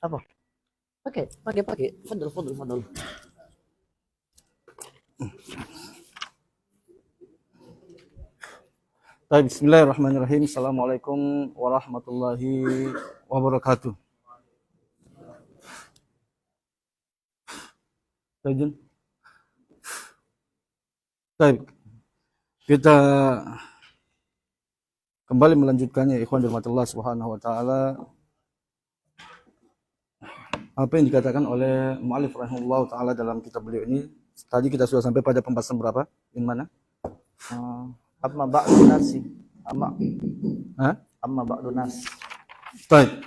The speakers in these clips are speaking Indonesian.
Apa? Pakai. Fadal. Baik, bismillahirrahmanirrahim. Assalamualaikum warahmatullahi wabarakatuh. Baik, kita kembali melanjutkannya, ikhwan dirahmatillah subhanahu wa ta'ala. Apa yang dikatakan oleh mu'allif rahimahullah ta'ala dalam kitab beliau ini. Tadi kita sudah sampai pada pembahasan berapa? Yang mana? Amma ba'du nasi. Amma ba'du nas. Baik.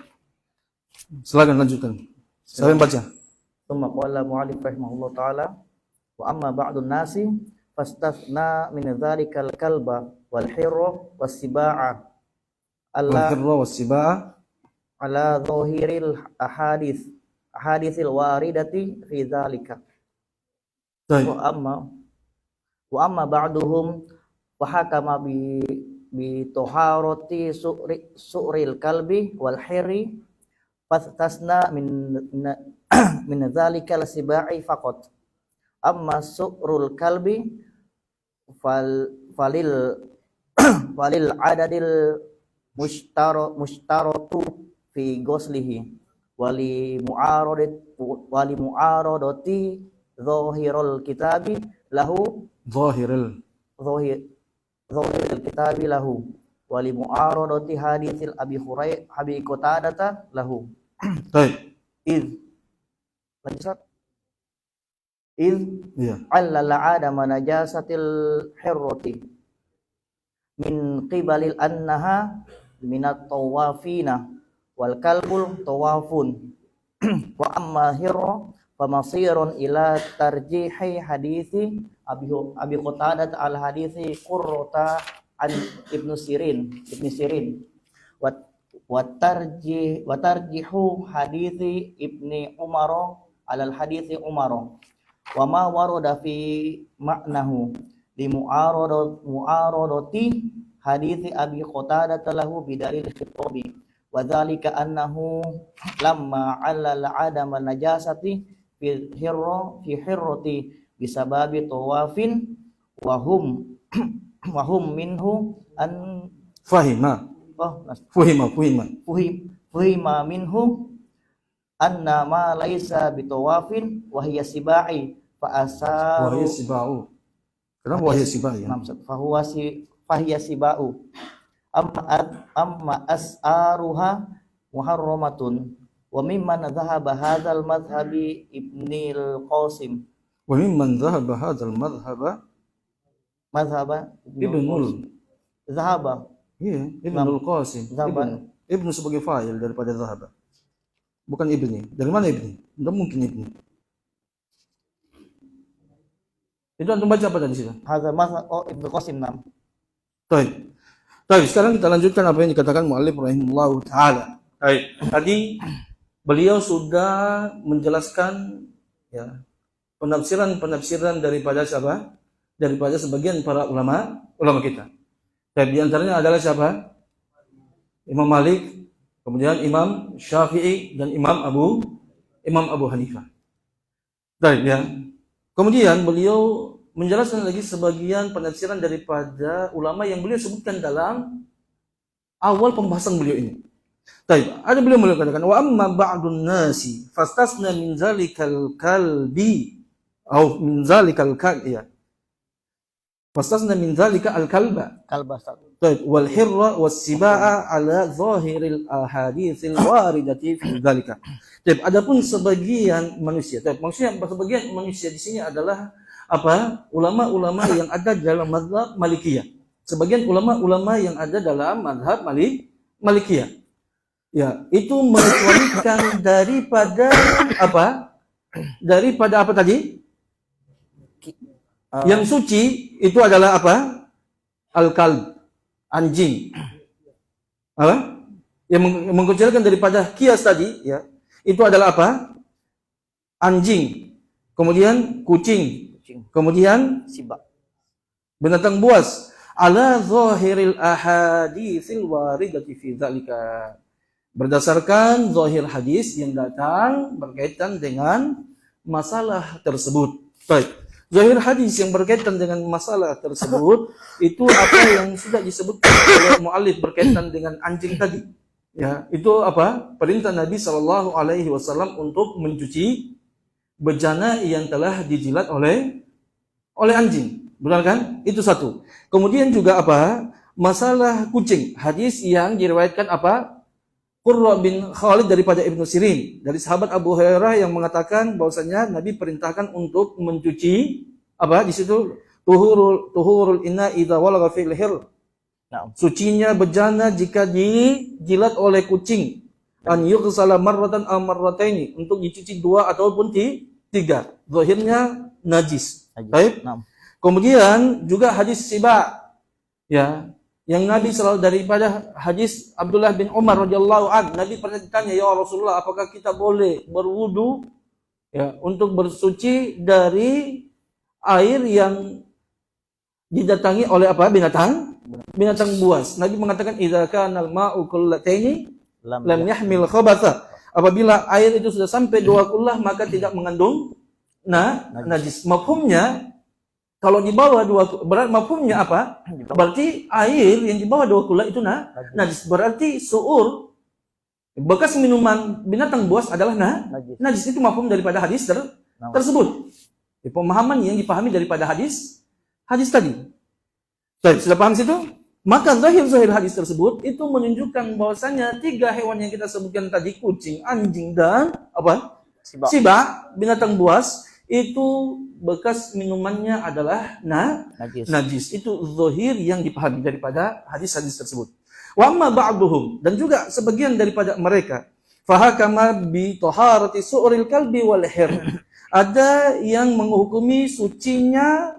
Silakan lanjutkan. Saya yang baca. Tsumma qala mu'allif rahimahullah ta'ala wa amma ba'du nasi fastasna min dzalikal kalba wal hirra was siba'a ala dhahiril ahadithil waridati fi dzalika. Wa amma ba'duhum wa hakama bi taharati su'ril kalbi wal hirri fastasna min dzalikal siba'i faqat. Amma su'rul kalbi falil adadil mushtaratu fi ghuslihi wali mu'aradati zahirul kitabi lahu kitabi lahu wali mu'aradati haditsil abi qatadata lahu. Baik. Allala adama najasatil hirrati min qibalil annaha minat tawafina wal kalbul tawafun wa amma hirra famasirun ila tarjihi hadithi abi qatadat al hadithi qurrata an ibnu sirin wa tarjihu hadithi ibni umar alal hadithi umar wa ma warada fi ma'nahu li mu'aradati hadithi abi qatadah lahu bidalil khitabi wa dzalika annahu lamma 'allal 'adama najasati fi hirrati bisababi tawafin wa hum minhu an fahima minhu anna ma laisa bitawafin wa hiya sibai fa asaru Kenapa wahya sibai ya? Fahiya sibau amma as'aruha muharramatun wa mimman dhahaba hadzal madhhabi Ibnul Qasim Ibnul Qasim. Ibnu sebagai fa'il daripada dhahaba. Bukan ibni. Dari mana ibni? Tidak mungkin ibni. Itu antum baca apa tadi situ? Ibnu Qasim nam. Baik. Sekarang kita lanjutkan apa yang dikatakan mu'allif rahimahullah ta'ala. Baik. Tadi beliau sudah menjelaskan ya penafsiran daripada siapa? Daripada sebagian para ulama kita. Dan di antaranya adalah siapa? Imam Malik, kemudian Imam Syafi'i dan Imam Abu Hanifah. Baik ya. Kemudian beliau menjelaskan lagi sebagian penafsiran daripada ulama yang beliau sebutkan dalam awal pembahasan beliau ini. Baik, ada beliau mengatakan wa amma ba'dun nasi fastasna min zalikal kalbi atau min zalikal ya. Fastasna min zalika al-kalba. Baik, wal hirra was sibaa ala zahiril ahaditsil waridati fi dzalika. Baik, adapun sebagian manusia, maksudnya sebagian manusia di sini adalah apa? Ulama-ulama yang ada dalam mazhab Malikiyah. Sebagian ulama-ulama yang ada dalam mazhab Malikiyah. Ya, itu mengecualikan daripada apa? Daripada apa tadi? Yang suci itu adalah apa? Al-kalb, anjing. Apa? Yang mengecualikan daripada kias tadi, ya. Itu adalah apa? Anjing. Kemudian kucing. Kemudian binatang buas. Ala zahiril ahaditsil waridati fi dzalika. berdasarkan zahir hadis yang datang berkaitan dengan masalah tersebut. Baik. Zahir hadis yang berkaitan dengan masalah tersebut itu apa yang sudah disebutkan oleh muallif berkaitan dengan anjing tadi. Ya, itu apa? Perintah Nabi Shallallahu alaihi wasallam untuk mencuci bejana yang telah dijilat oleh anjing. Benar kan? Itu satu. Kemudian juga apa? Masalah kucing. Hadis yang diriwayatkan apa? Qurra bin Khalid daripada Ibnu Sirin dari sahabat Abu Hurairah yang mengatakan bahwasanya Nabi perintahkan untuk mencuci apa di situ tuhurul inna idza walagha fil hir. Sucinya bejana jika dijilat oleh kucing. An yughsala marratan aw marrataini, untuk dicuci 2 ataupun 3. Zahirnya najis. Baik. Kemudian juga hadis Siba, ya, yang Nabi selalu daripada hadis Abdullah bin Umar radhiyallahu anhu, Nabi pernah ditanya, ya Rasulullah, apakah kita boleh berwudu ya untuk bersuci dari air yang didatangi oleh apa? Binatang buas. Nabi mengatakan idza kana al-ma'u kullataini lam yahmil khabatha. Apabila air itu sudah sampai 2 kullah maka tidak mengandung najis. Mafhumnya kalau di bawah 2 berat, mafhumnya apa? Berarti air yang di bawah 2 kullah itu najis. Berarti suur bekas minuman binatang buas adalah najis. Itu mafhum daripada hadis tersebut. Pemahaman yang dipahami daripada hadis tadi. Baik, sudah paham situ? Maka zahir hadis tersebut itu menunjukkan bahwasanya 3 hewan yang kita sebutkan tadi, kucing, anjing dan apa? Siba, binatang buas, itu bekas minumannya adalah najis. Itu zahir yang dipahami daripada hadis-hadis tersebut. Wa amma ba'duhum, dan juga sebagian daripada mereka, fahakama bi taharati su'ril kalbi wal hir. Ada yang menghukumi sucinya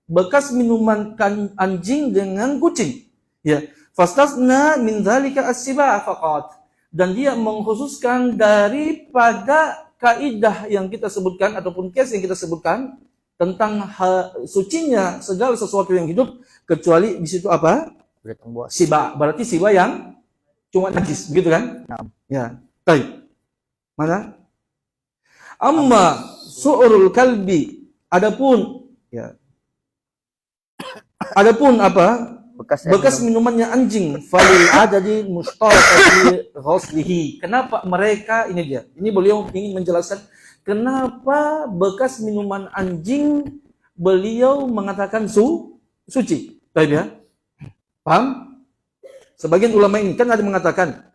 bekas minuman anjing dengan kucing. Ya, fastasna min dzalika as-siba faqat. Dan dia mengkhususkan daripada kaidah yang kita sebutkan ataupun case yang kita sebutkan tentang sucinya segala sesuatu yang hidup kecuali di situ apa? Siba. Berarti siba yang cuma najis, begitu kan? Ya. Baik. Mana? Amma su'urul kalbi, adapun apa? Bekas minumannya anjing, falil adadi mushtarakati ghuslihi. Kenapa mereka ini beliau ingin menjelaskan kenapa bekas minuman anjing beliau mengatakan suci. Baik ya. Paham? Sebagian ulama ini kan ada mengatakan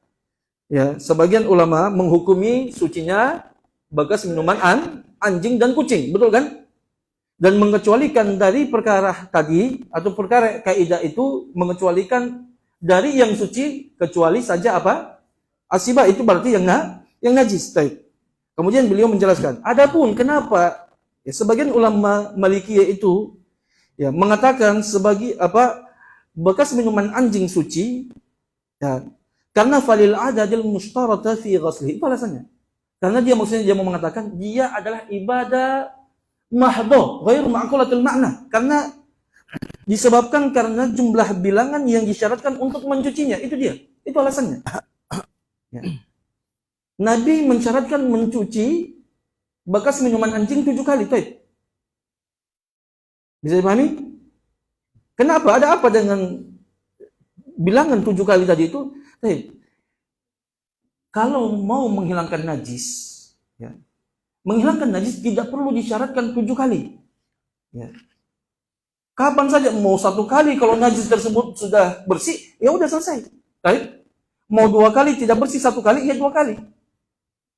ya, sebagian ulama menghukumi sucinya bekas minuman anjing dan kucing, betul kan? Dan mengecualikan dari perkara tadi atau perkara kaidah itu mengecualikan dari yang suci kecuali saja apa? Asiba, itu berarti yang najis. Kemudian beliau menjelaskan, adapun kenapa ya, sebagian ulama Malikiyah itu ya mengatakan sebagai apa? Bekas minuman anjing suci ya, karena falil adadil mushtarata fi ghaslihi. Itu alasannya. Karena dia mau mengatakan dia adalah ibadah mahdho, ghairu ma'qulatul makna, karena disebabkan karena jumlah bilangan yang disyaratkan untuk mencucinya, itu alasannya. Ya. Nabi mensyaratkan mencuci bekas minuman anjing 7 kali, bisa dipahami? Kenapa? Ada apa dengan bilangan 7 kali tadi itu? Kalau mau menghilangkan najis, ya, menghilangkan najis tidak perlu disyaratkan 7 kali. Ya. Kapan saja, mau 1 kali kalau najis tersebut sudah bersih, ya udah selesai. Baik. Mau 2 kali tidak bersih 1 kali, ya 2 kali.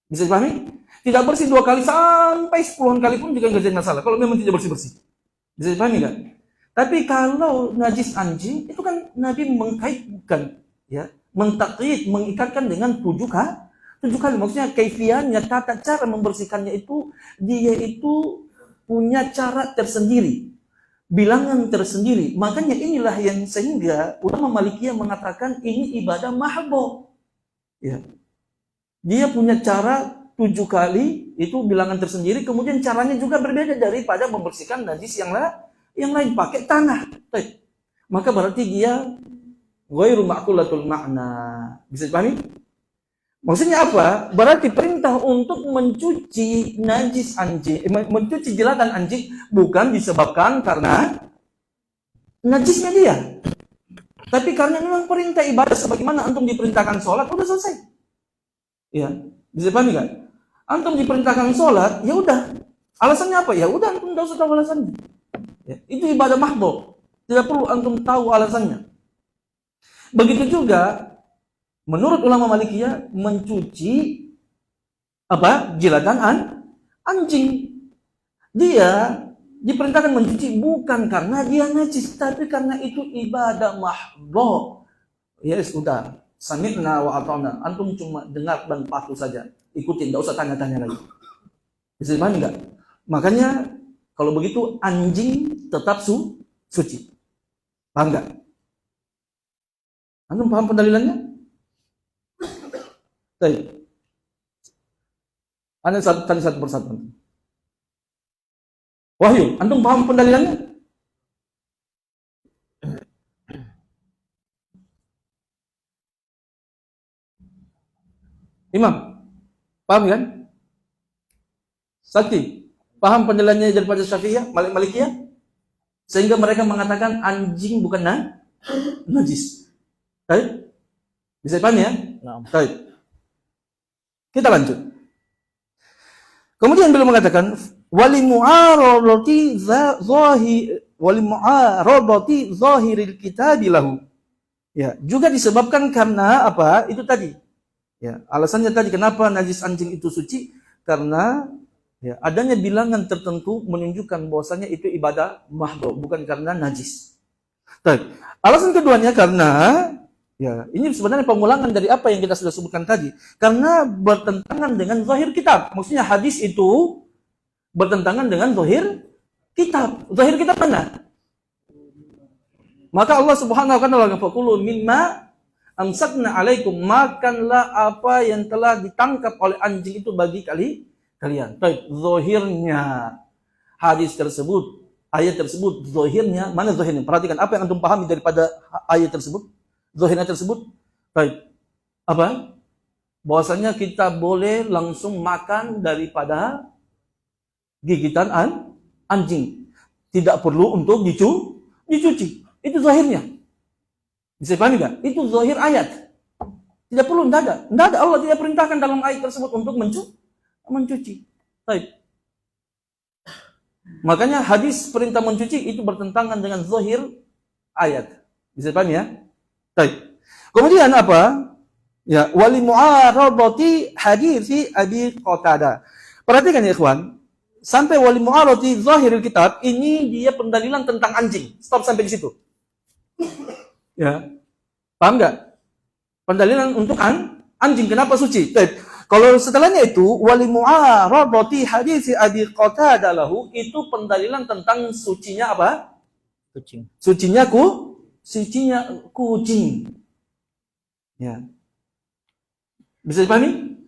Bisa dipahami? Tidak bersih 2 kali sampai 10 kali pun juga nggak jadi masalah. Kalau memang tidak bersih. Bisa dipahami kan? Tapi kalau najis anjing itu kan Nabi mengkaitkan, ya, mengikatkan dengan 7 kali. Maksudnya kaifiannya, tata cara membersihkannya itu, dia itu punya cara tersendiri, bilangan tersendiri. Makanya inilah yang sehingga ulama Malikiyah mengatakan ini ibadah mahdho. Ya. Dia punya cara 7 kali, itu bilangan tersendiri. Kemudian caranya juga berbeda daripada membersihkan najis yang lain pakai tanah. Maka berarti dia ghairu ma'qulatul makna. Bisa dipahami? Maksudnya apa? Berarti perintah untuk mencuci najis anjing, mencuci jilatan anjing bukan disebabkan karena najisnya dia. Tapi karena memang perintah ibadah sebagaimana antum diperintahkan sholat, udah selesai. Ya, bisa pahami kan? Antum diperintahkan sholat, ya udah. Alasannya apa? Ya udah, antum tidak usah tahu alasannya. Ya, itu ibadah mahdhah. Tidak perlu antum tahu alasannya. Begitu juga menurut ulama Malikiyah mencuci jilatan anjing. Dia diperintahkan mencuci bukan karena dia najis, tapi karena itu ibadah mahdhah. Ya sudah, sami'na wa ata'na. Antum cuma dengar dan patuh saja. Ikutin, enggak usah tanya-tanya lagi. Bisa dipahami enggak? Makanya kalau begitu anjing tetap suci. Paham enggak? Antum paham pendalilannya? Baik. Anda tanya satu persatu. Wahyu, antum paham pendalilannya? Imam, paham kan? Sakti, paham pendalilannya daripada Syafi'iyah, Malikiyah? Sehingga mereka mengatakan anjing bukan najis. Baik? Bisa paham ya? Baik. Kita lanjut. Kemudian beliau mengatakan wali mu'aradati zahiril kitabi lahu. Ya, juga disebabkan karena apa? Itu tadi. Ya, alasannya tadi kenapa najis anjing itu suci? Karena ya, adanya bilangan tertentu menunjukkan bahwasanya itu ibadah mahdhah, bukan karena najis. Baik. Alasan keduanya karena ya, ini sebenarnya pengulangan dari apa yang kita sudah sebutkan tadi. Karena bertentangan dengan zahir kitab. Maksudnya hadis itu bertentangan dengan zahir kitab. Zahir kitab mana? Maka Allah Subhanahu wa taala faqulu mimma amsakna alaikum, makanlah apa yang telah ditangkap oleh anjing itu bagi kalian. Baik, zahirnya hadis tersebut, ayat tersebut, zahirnya, mana zahirnya? Perhatikan apa yang antum pahami daripada ayat tersebut. Zahirnya tersebut, baik. Apa? Bahwasanya kita boleh langsung makan daripada gigitan anjing. Tidak perlu untuk dicuci. Itu zahirnya. Bisa pahami enggak? Itu zahir ayat. Tidak perlu, tidak ada. Allah tidak perintahkan dalam ayat tersebut untuk mencuci. Baik. Makanya hadis perintah mencuci itu bertentangan dengan zahir ayat. Bisa pahami ya? Baik. Kemudian apa? Ya, wali mu'aradati hadisi Abi Qatadah. Perhatikan ya ikhwan, sampai wali mu'aradati zahiril kitab ini dia pendalilan tentang anjing. Stop sampai di situ. Ya. Paham enggak? Pendalilan untuk anjing kenapa suci? Baik. Kalau setelahnya itu wali mu'aradati hadisi Abi Qatadah lahu, itu pendalilan tentang sucinya apa? Kucing. Sucinya kucing. Ya. Bisa dipahami?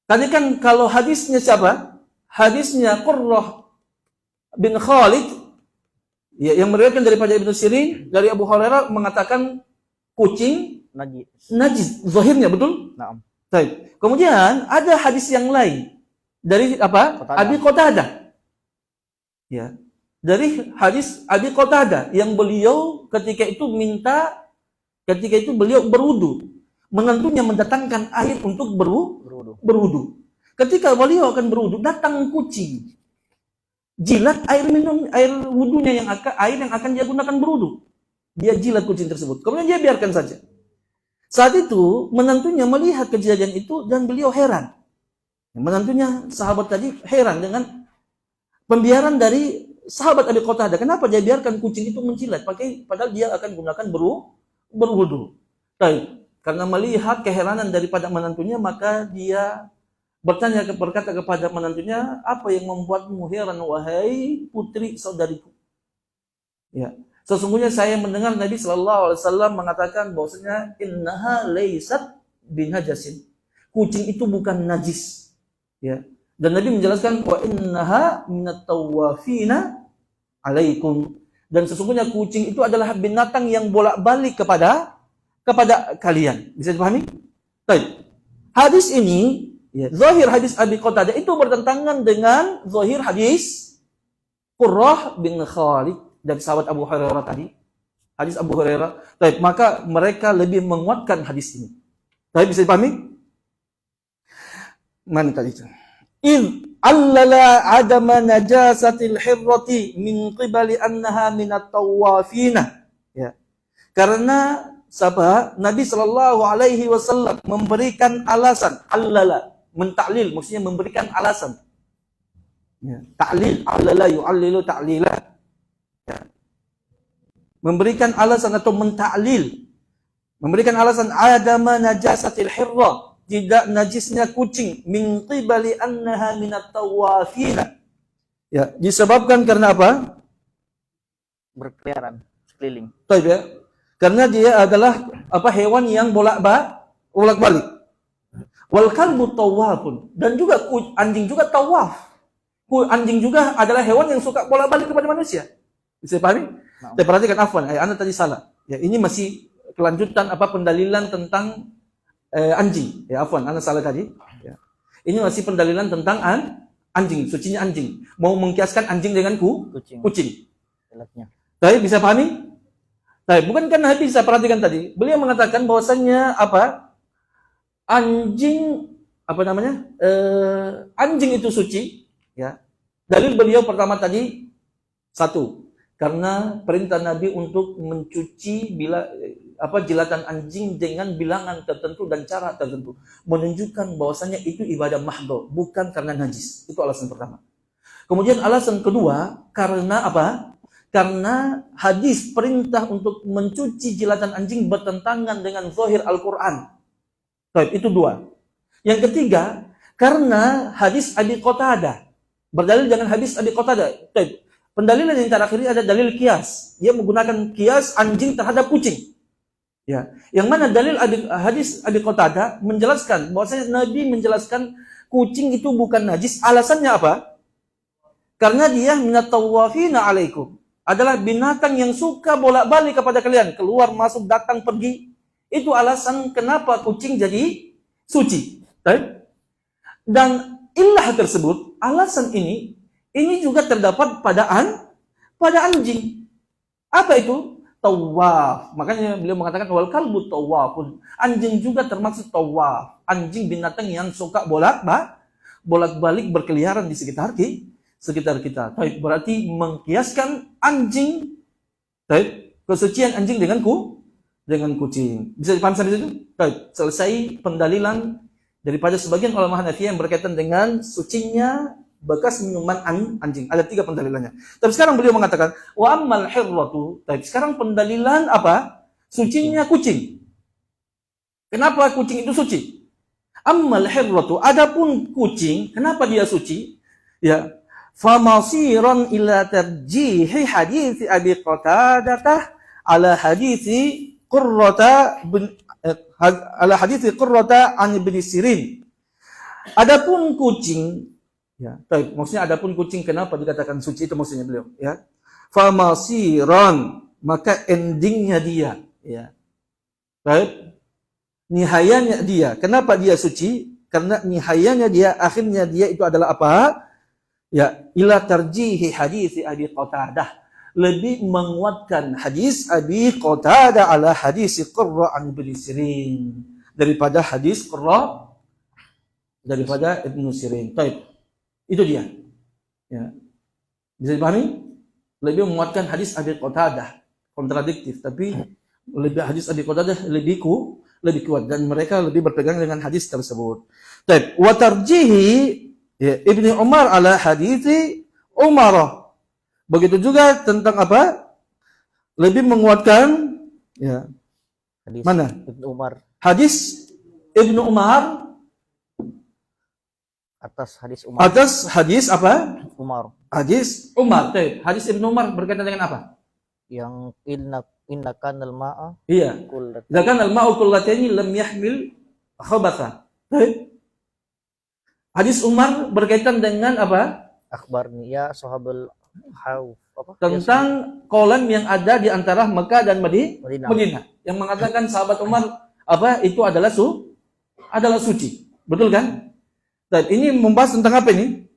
Tadi kan kalau hadisnya siapa? Hadisnya Qurrah bin Khalid, ya, yang meriwayatkan daripada Ibnu Sirin dari Abu Hurairah mengatakan kucing najis. Zahirnya betul? Naam. Baik. Kemudian ada hadis yang lain dari apa? Abi Qatadah. Ya. Dari hadis Abi Qatadah yang beliau ketika itu beliau berwudu, menantunya mendatangkan air untuk berwudu. Ketika beliau akan berwudu, datang kucing, jilat air wudunya air yang akan dia gunakan berwudu. Dia jilat kucing tersebut, kemudian dia biarkan saja. Saat itu menantunya melihat kejadian itu dan beliau heran. Menantunya sahabat tadi heran dengan pembiaran dari sahabat Abi Qatadah. Kenapa dia biarkan kucing itu menjilat? Padahal dia akan gunakan berwudu. Baik. Karena melihat keheranan daripada menantunya, maka dia berkata kepada menantunya, apa yang membuatmu heran wahai putri saudariku? Ya. Sesungguhnya saya mendengar Nabi Shallallahu Alaihi Wasallam mengatakan bahwasanya innaha laysat binajasin. Kucing itu bukan najis. Ya. Dan Nabi menjelaskan wa innaha minat tawafina alaikum. Dan sesungguhnya kucing itu adalah binatang yang bolak-balik kepada kalian. Bisa dipahami? Baik. hadis ini, ya, zahir hadis Abi Qatadah itu bertentangan dengan zahir hadis Qurrah bin Khalid dari sahabat Abu Hurairah tadi. Hadis Abu Hurairah. Baik, maka mereka lebih menguatkan hadis ini. Baik, bisa dipahami? Mana tadi itu? Allala adama najasatil hirrati min qibali annaha minat tawafina. Ya. Karena Nabi sallallahu alaihi wasallam memberikan alasan, allala, mentaklil, maksudnya memberikan alasan. Ya. Ta'lil, allala yu'allilu ta'lila. Ya. Memberikan alasan atau mentaklil. Memberikan alasan adama najasatil hirrah, tidak najisnya kucing, min qibali annaha minat tawafina. Ya, disebabkan karena apa? Berkeliaran, sekeliling. Tahu ya? Karena dia adalah hewan yang bolak-balik. Wal kalbu tawafun, dan juga anjing juga tawaf. Anjing juga adalah hewan yang suka bolak-balik kepada manusia. Bisa pahami? Saya perhatikan, afwan, Anda tadi salah. Ya, ini masih kelanjutan pendalilan tentang anjing. Ya, afwan, Anda salah tadi. Ya. Ini masih pendalilan tentang anjing, sucinya anjing. Mau mengkiaskan anjing dengan kucing. Baik, bisa pahami? Baik, bukan kan Nabi bisa perhatikan tadi. Beliau mengatakan bahwasannya anjing anjing itu suci. Ya. Dalil beliau pertama tadi, satu, karena perintah Nabi untuk mencuci jilatan anjing dengan bilangan tertentu dan cara tertentu, menunjukkan bahwasanya itu ibadah mahdhu, bukan karena najis. Itu alasan pertama. Kemudian alasan kedua, karena apa? Karena hadis perintah untuk mencuci jilatan anjing bertentangan dengan zahir Al-Qur'an. Baik, itu dua. Yang ketiga, karena hadis Abi Qatadah berdalil dengan hadis Abi Qatadah. Baik. Pendalilan yang terakhir ini ada dalil kias. Dia menggunakan kias anjing terhadap kucing. Ya, yang mana dalil hadis Abi Qatadah menjelaskan bahwasanya Nabi menjelaskan kucing itu bukan najis. Alasannya apa? Karena dia minat tawafina alaikum. Adalah binatang yang suka bolak-balik kepada kalian, keluar masuk datang pergi. Itu alasan kenapa kucing jadi suci. Dan illah tersebut, alasan ini juga terdapat pada anjing. Apa itu? Tawaf. Makanya beliau mengatakan wal kalbu tawafun. Anjing juga termasuk tawaf. Anjing binatang yang suka bolak-balik berkeliaran di sekitar kita. Berarti mengkiaskan anjing, kesucian anjing dengan kucing. Bisa dipahami sampai situ? Selesai pendalilan daripada sebagian ulama Hanafi yang berkaitan dengan sucinya bekas minuman anjing. Ada 3 pendalilannya. Tapi sekarang beliau mengatakan wa ammal hirratu. Sekarang pendalilan apa? Sucinya kucing. Kenapa kucing itu suci? Ammal hirratu, adapun kucing, kenapa dia suci? Ya, famasiran ila tarjihi hadits Abi Qatadah ala hadits Qurrata an Ibn Sirin. Adapun kucing, ya, maksudnya adapun kucing kenapa dikatakan suci, itu maksudnya beliau, ya. Famasiran, maka endingnya dia, ya. Nihayanya dia. Kenapa dia suci? Karena nihayanya dia, akhirnya dia itu adalah apa? Ya, ila tarjihi hadits Abi Qatadah, lebih menguatkan hadis Abi Qatadah ala hadis Qurra an Ibn Sirin, daripada hadis Qurra daripada Ibn Sirin. Itu dia. Ya. Bisa dipahami? Lebih menguatkan hadis Abi Qatadah, kontradiktif, tapi hadis Abi Qatadah lebih kuat, dan mereka lebih berpegang dengan hadis tersebut. Wa tarjihi Ibni Umar ala hadithi Umar. Begitu juga tentang apa? Lebih menguatkan, ya. Hadis mana? Ibnu Umar. Hadis Ibnu Umar Atas hadis Umar. Atas hadis apa? Umar. Hadis Umar. Hadis Ibnu Umar berkaitan dengan apa? Yang inna kanal ma'a. Iya. Idza kana al-ma'u kullataini lam yahmil khabatha. Hadis Umar berkaitan dengan apa? Akhbarni ya sahabul hauf. Tentang kolam yang ada di antara Mekah dan Madinah. Yang mengatakan sahabat Umar itu adalah suci. Betul kan? Dan ini membahas tentang apa ini?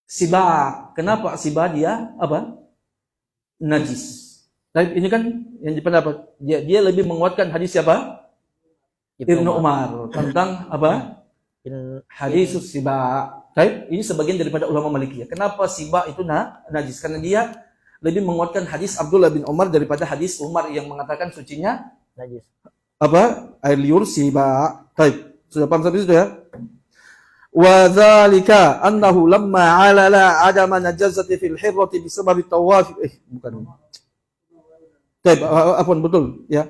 Sibak. Kenapa sibak dia apa? Najis. Tapi ini kan yang dipendapat dia lebih menguatkan hadis siapa? Ibnu Umar tentang apa? Hadis sibak. Tapi ini sebagian daripada ulama Malikiyah. Kenapa sibak itu najis? Karena dia lebih menguatkan hadis Abdullah bin Umar daripada hadis Umar yang mengatakan sucinya najis. Apa? Air liur sibak. Baik. Sudah paham sampai situ ya? Wa dzalika annahu lamma 'alala 'adama najazati fil hirrati bisabab tawaf. Bukan. Baik, apaan betul ya.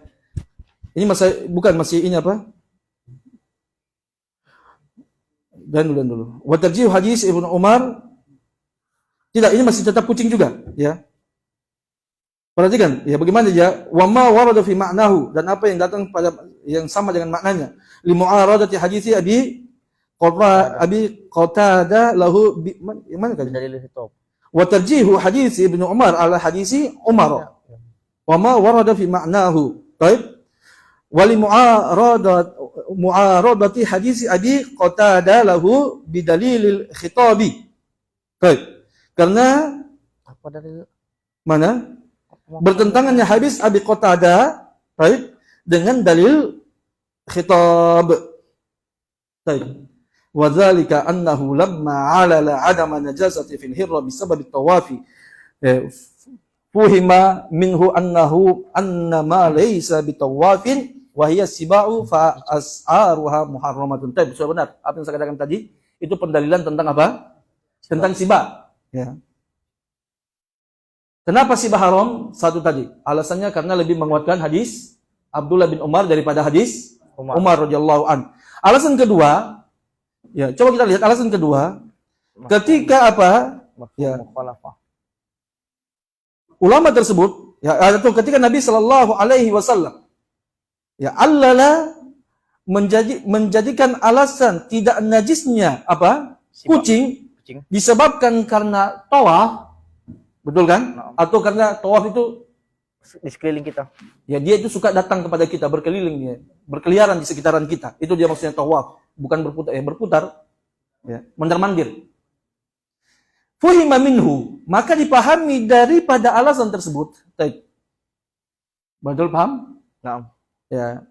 Ini masih ini apa? Dan dulu. Wa tarjih hadis Ibnu Umar. Tidak, ini masih tetap kucing juga, ya. Perhatikan, ya bagaimana ya? Wa ma warada fi ma'nahu, dan apa yang datang pada yang sama dengan maknanya. Li mu'aradati hadis Abi Qatadah lahu mana kan? Dalil khitab. Wa tarjihu hadis Ibnu Umar ala hadisi Umar. Wa ma warada fi ma'nahu. Baik. Wa li mu'aradati hadis Abi Qatadah lahu bidalilil khitabi. Baik. Karena Apa dalil? mana? Bertentangannya hadis Abi Qatadah, baik, dengan dalil khitab. Baik. Wa dzalika annahu lamma 'alala 'adama najasati fil hirra bisabab at-tawafi fuhima minhu annama laysa bitawafin wa hiya sibau fa as'aruha muharramatun. Baik, sudah benar. Apa yang saya katakan tadi itu pendalilan tentang apa? Tentang sibak. Ya. Kenapa sibah haram? Satu tadi. Alasannya karena lebih menguatkan hadis Abdullah bin Umar daripada hadis Umar radhiyallahu an. Alasan kedua, ya, coba kita lihat alasan kedua. Ketika apa? Ya, ulama tersebut, ya, atau ketika Nabi Shallallahu Alaihi Wasallam, ya, allala menjadikan alasan tidak najisnya apa? Kucing disebabkan karena tawaf, betul kan? Atau karena tawaf itu di sekeliling kita. Ya, dia itu suka datang kepada kita, berkeliling dia, berkeliaran di sekitaran kita. Itu dia maksudnya tawaf, bukan berputar, ya, mondar-mandir. Fuhima minhu, maka dipahami daripada alasan tersebut. Betul paham? Naam. Ya.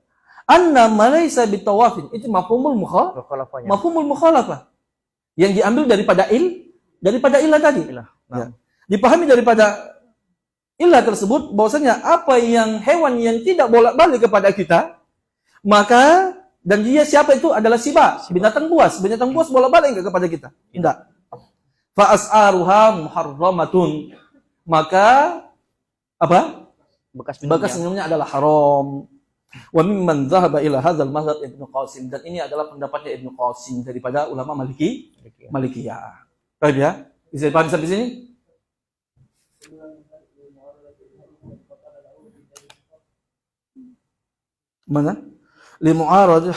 Anna malaysa bitawafin, itu mafhumul mukhalafah. Mafhumul mukhalafah. Yang diambil daripada ilah tadi. Nah. Ya. Dipahami daripada ilah tersebut bahwasanya apa yang hewan yang tidak bolak-balik kepada kita, maka dan dia siapa itu adalah sibak, binatang buas. Binatang buas bolak-balik enggak kepada kita? Tidak. Fa as'aruha muharramatun. Maka apa? Bekas minumnya adalah haram. Wa mimman dhahaba ila hadzal mazhab Ibnu Qasim, dan ini adalah pendapatnya Ibnu Qasim daripada ulama Malikiyah. Baik ya? Bisa dipahami sampai sini? Mana? Li mu'arad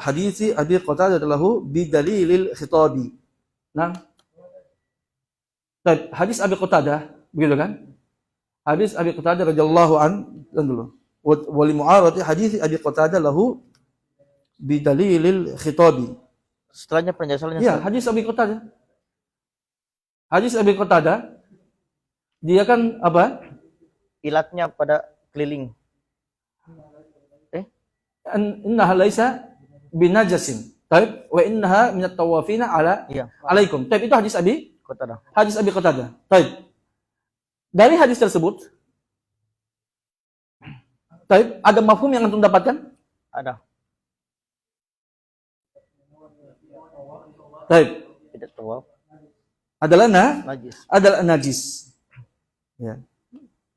hadisi Abi Qatadah lahu bi dalilil khitabi. Nah. Hadis Abi Qatadah, begitu kan? Hadis Abi Qatadah radhiyallahu an, dan dulu. Wa li mu'arad hadisi Abi Qatadah lahu bi dalilil khitabi. Setelahnya penjelasannya. Ya, hadis Abi Qatadah. Hadis Abi Qatadah dia kan apa? Ilatnya pada keliling. Innaha laisa binajasin. Taib wa innaha minat tawafina alaikum. Taib itu hadis Abi Qatadah. Hadis Abi Qatadah. Taib. Dari hadis tersebut, taib, ada mafhum yang antum dapatkan? Ada. Taib. Tidak tawaf. Adalah Najis. Adalah najis. Ya.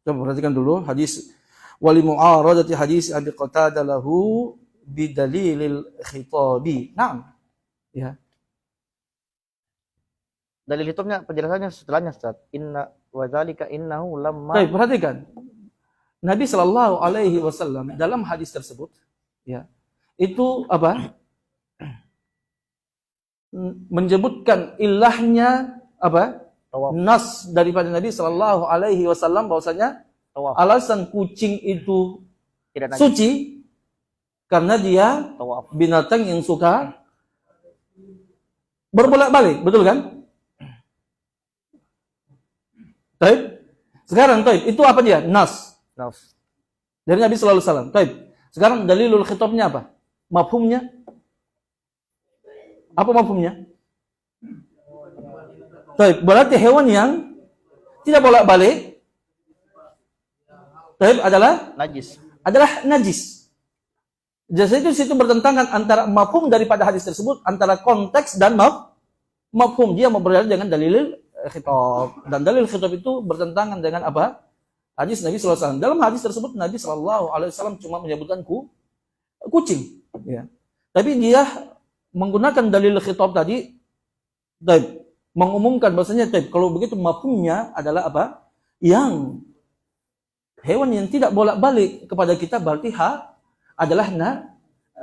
Coba perhatikan dulu hadis wali mu'aradati hadis Abi Qatadah lahu bidalilil khitabi. Naam. Ya. Dalil hitamnya penjelasannya setelahnya, Ustaz. Inna wa dzalika innahu lamma. Baik, perhatikan. Nabi Shallallahu Alaihi Wasallam dalam hadis tersebut, ya, itu apa? Menyebutkan ilahnya apa? Tawaf. Nas daripada Nabi Shallallahu Alaihi Wasallam bahwasanya Tawaf. alasan kucing itu Tidak najis. suci Karena dia Tawaf. binatang yang suka berbolak-balik, betul kan? Taib. Sekarang taib, itu apa dia? Nas. Nas. Dari Nabi sallallahu alaihi wasallam. Taib. Sekarang dalilul khitabnya apa? Mafhumnya? Apa mafhumnya? Taib. Berarti hewan yang tidak bolak-balik taib adalah najis. Jadi itu situ bertentangan antara mafhum daripada hadis tersebut, antara konteks dan mafhum. Dia mau berdalil dengan dalil khitab, dan dalil khitab itu bertentangan dengan apa? Hadis Nabi sallallahu alaihi wasallam. Dalam hadis tersebut Nabi sallallahu alaihi wasallam cuma menyebutkan kucing, ya. Tapi dia menggunakan dalil khitab tadi, mengumumkan bahasanya kalau begitu mafhumnya adalah apa? Yang hewan yang tidak bolak-balik kepada kita berarti adalah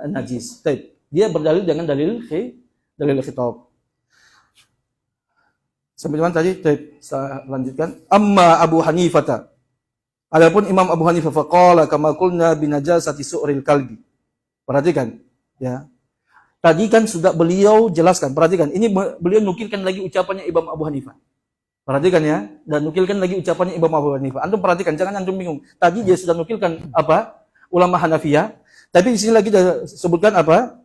najis. Dia berdalil dengan dalil khitab. Sampai mana tadi? Saya lanjutkan. Amma Abu Hanifah. Adapun Imam Abu Hanifah faqala kama qulna binajasati su'ril kalbi. Perhatikan, ya. Tadi kan sudah beliau jelaskan. Perhatikan, ini beliau nukilkan lagi ucapannya Imam Abu Hanifah. Perhatikan ya, dan nukilkan lagi ucapannya Imam Abu Hanifah. Antum perhatikan, jangan antum bingung. Tadi dia sudah nukilkan apa? Ulama Hanafiyah. Tapi di sini lagi dia sebutkan apa?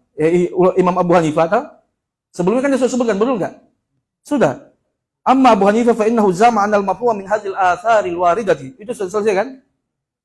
Imam Abu Hanifah. Atau? Sebelumnya kan dia sudah sebutkan, betul enggak? Sudah. Amma Abu Hanifah fa innahu zama anal mafhum min hadhil atharil waridati. Itu sudah selesai kan?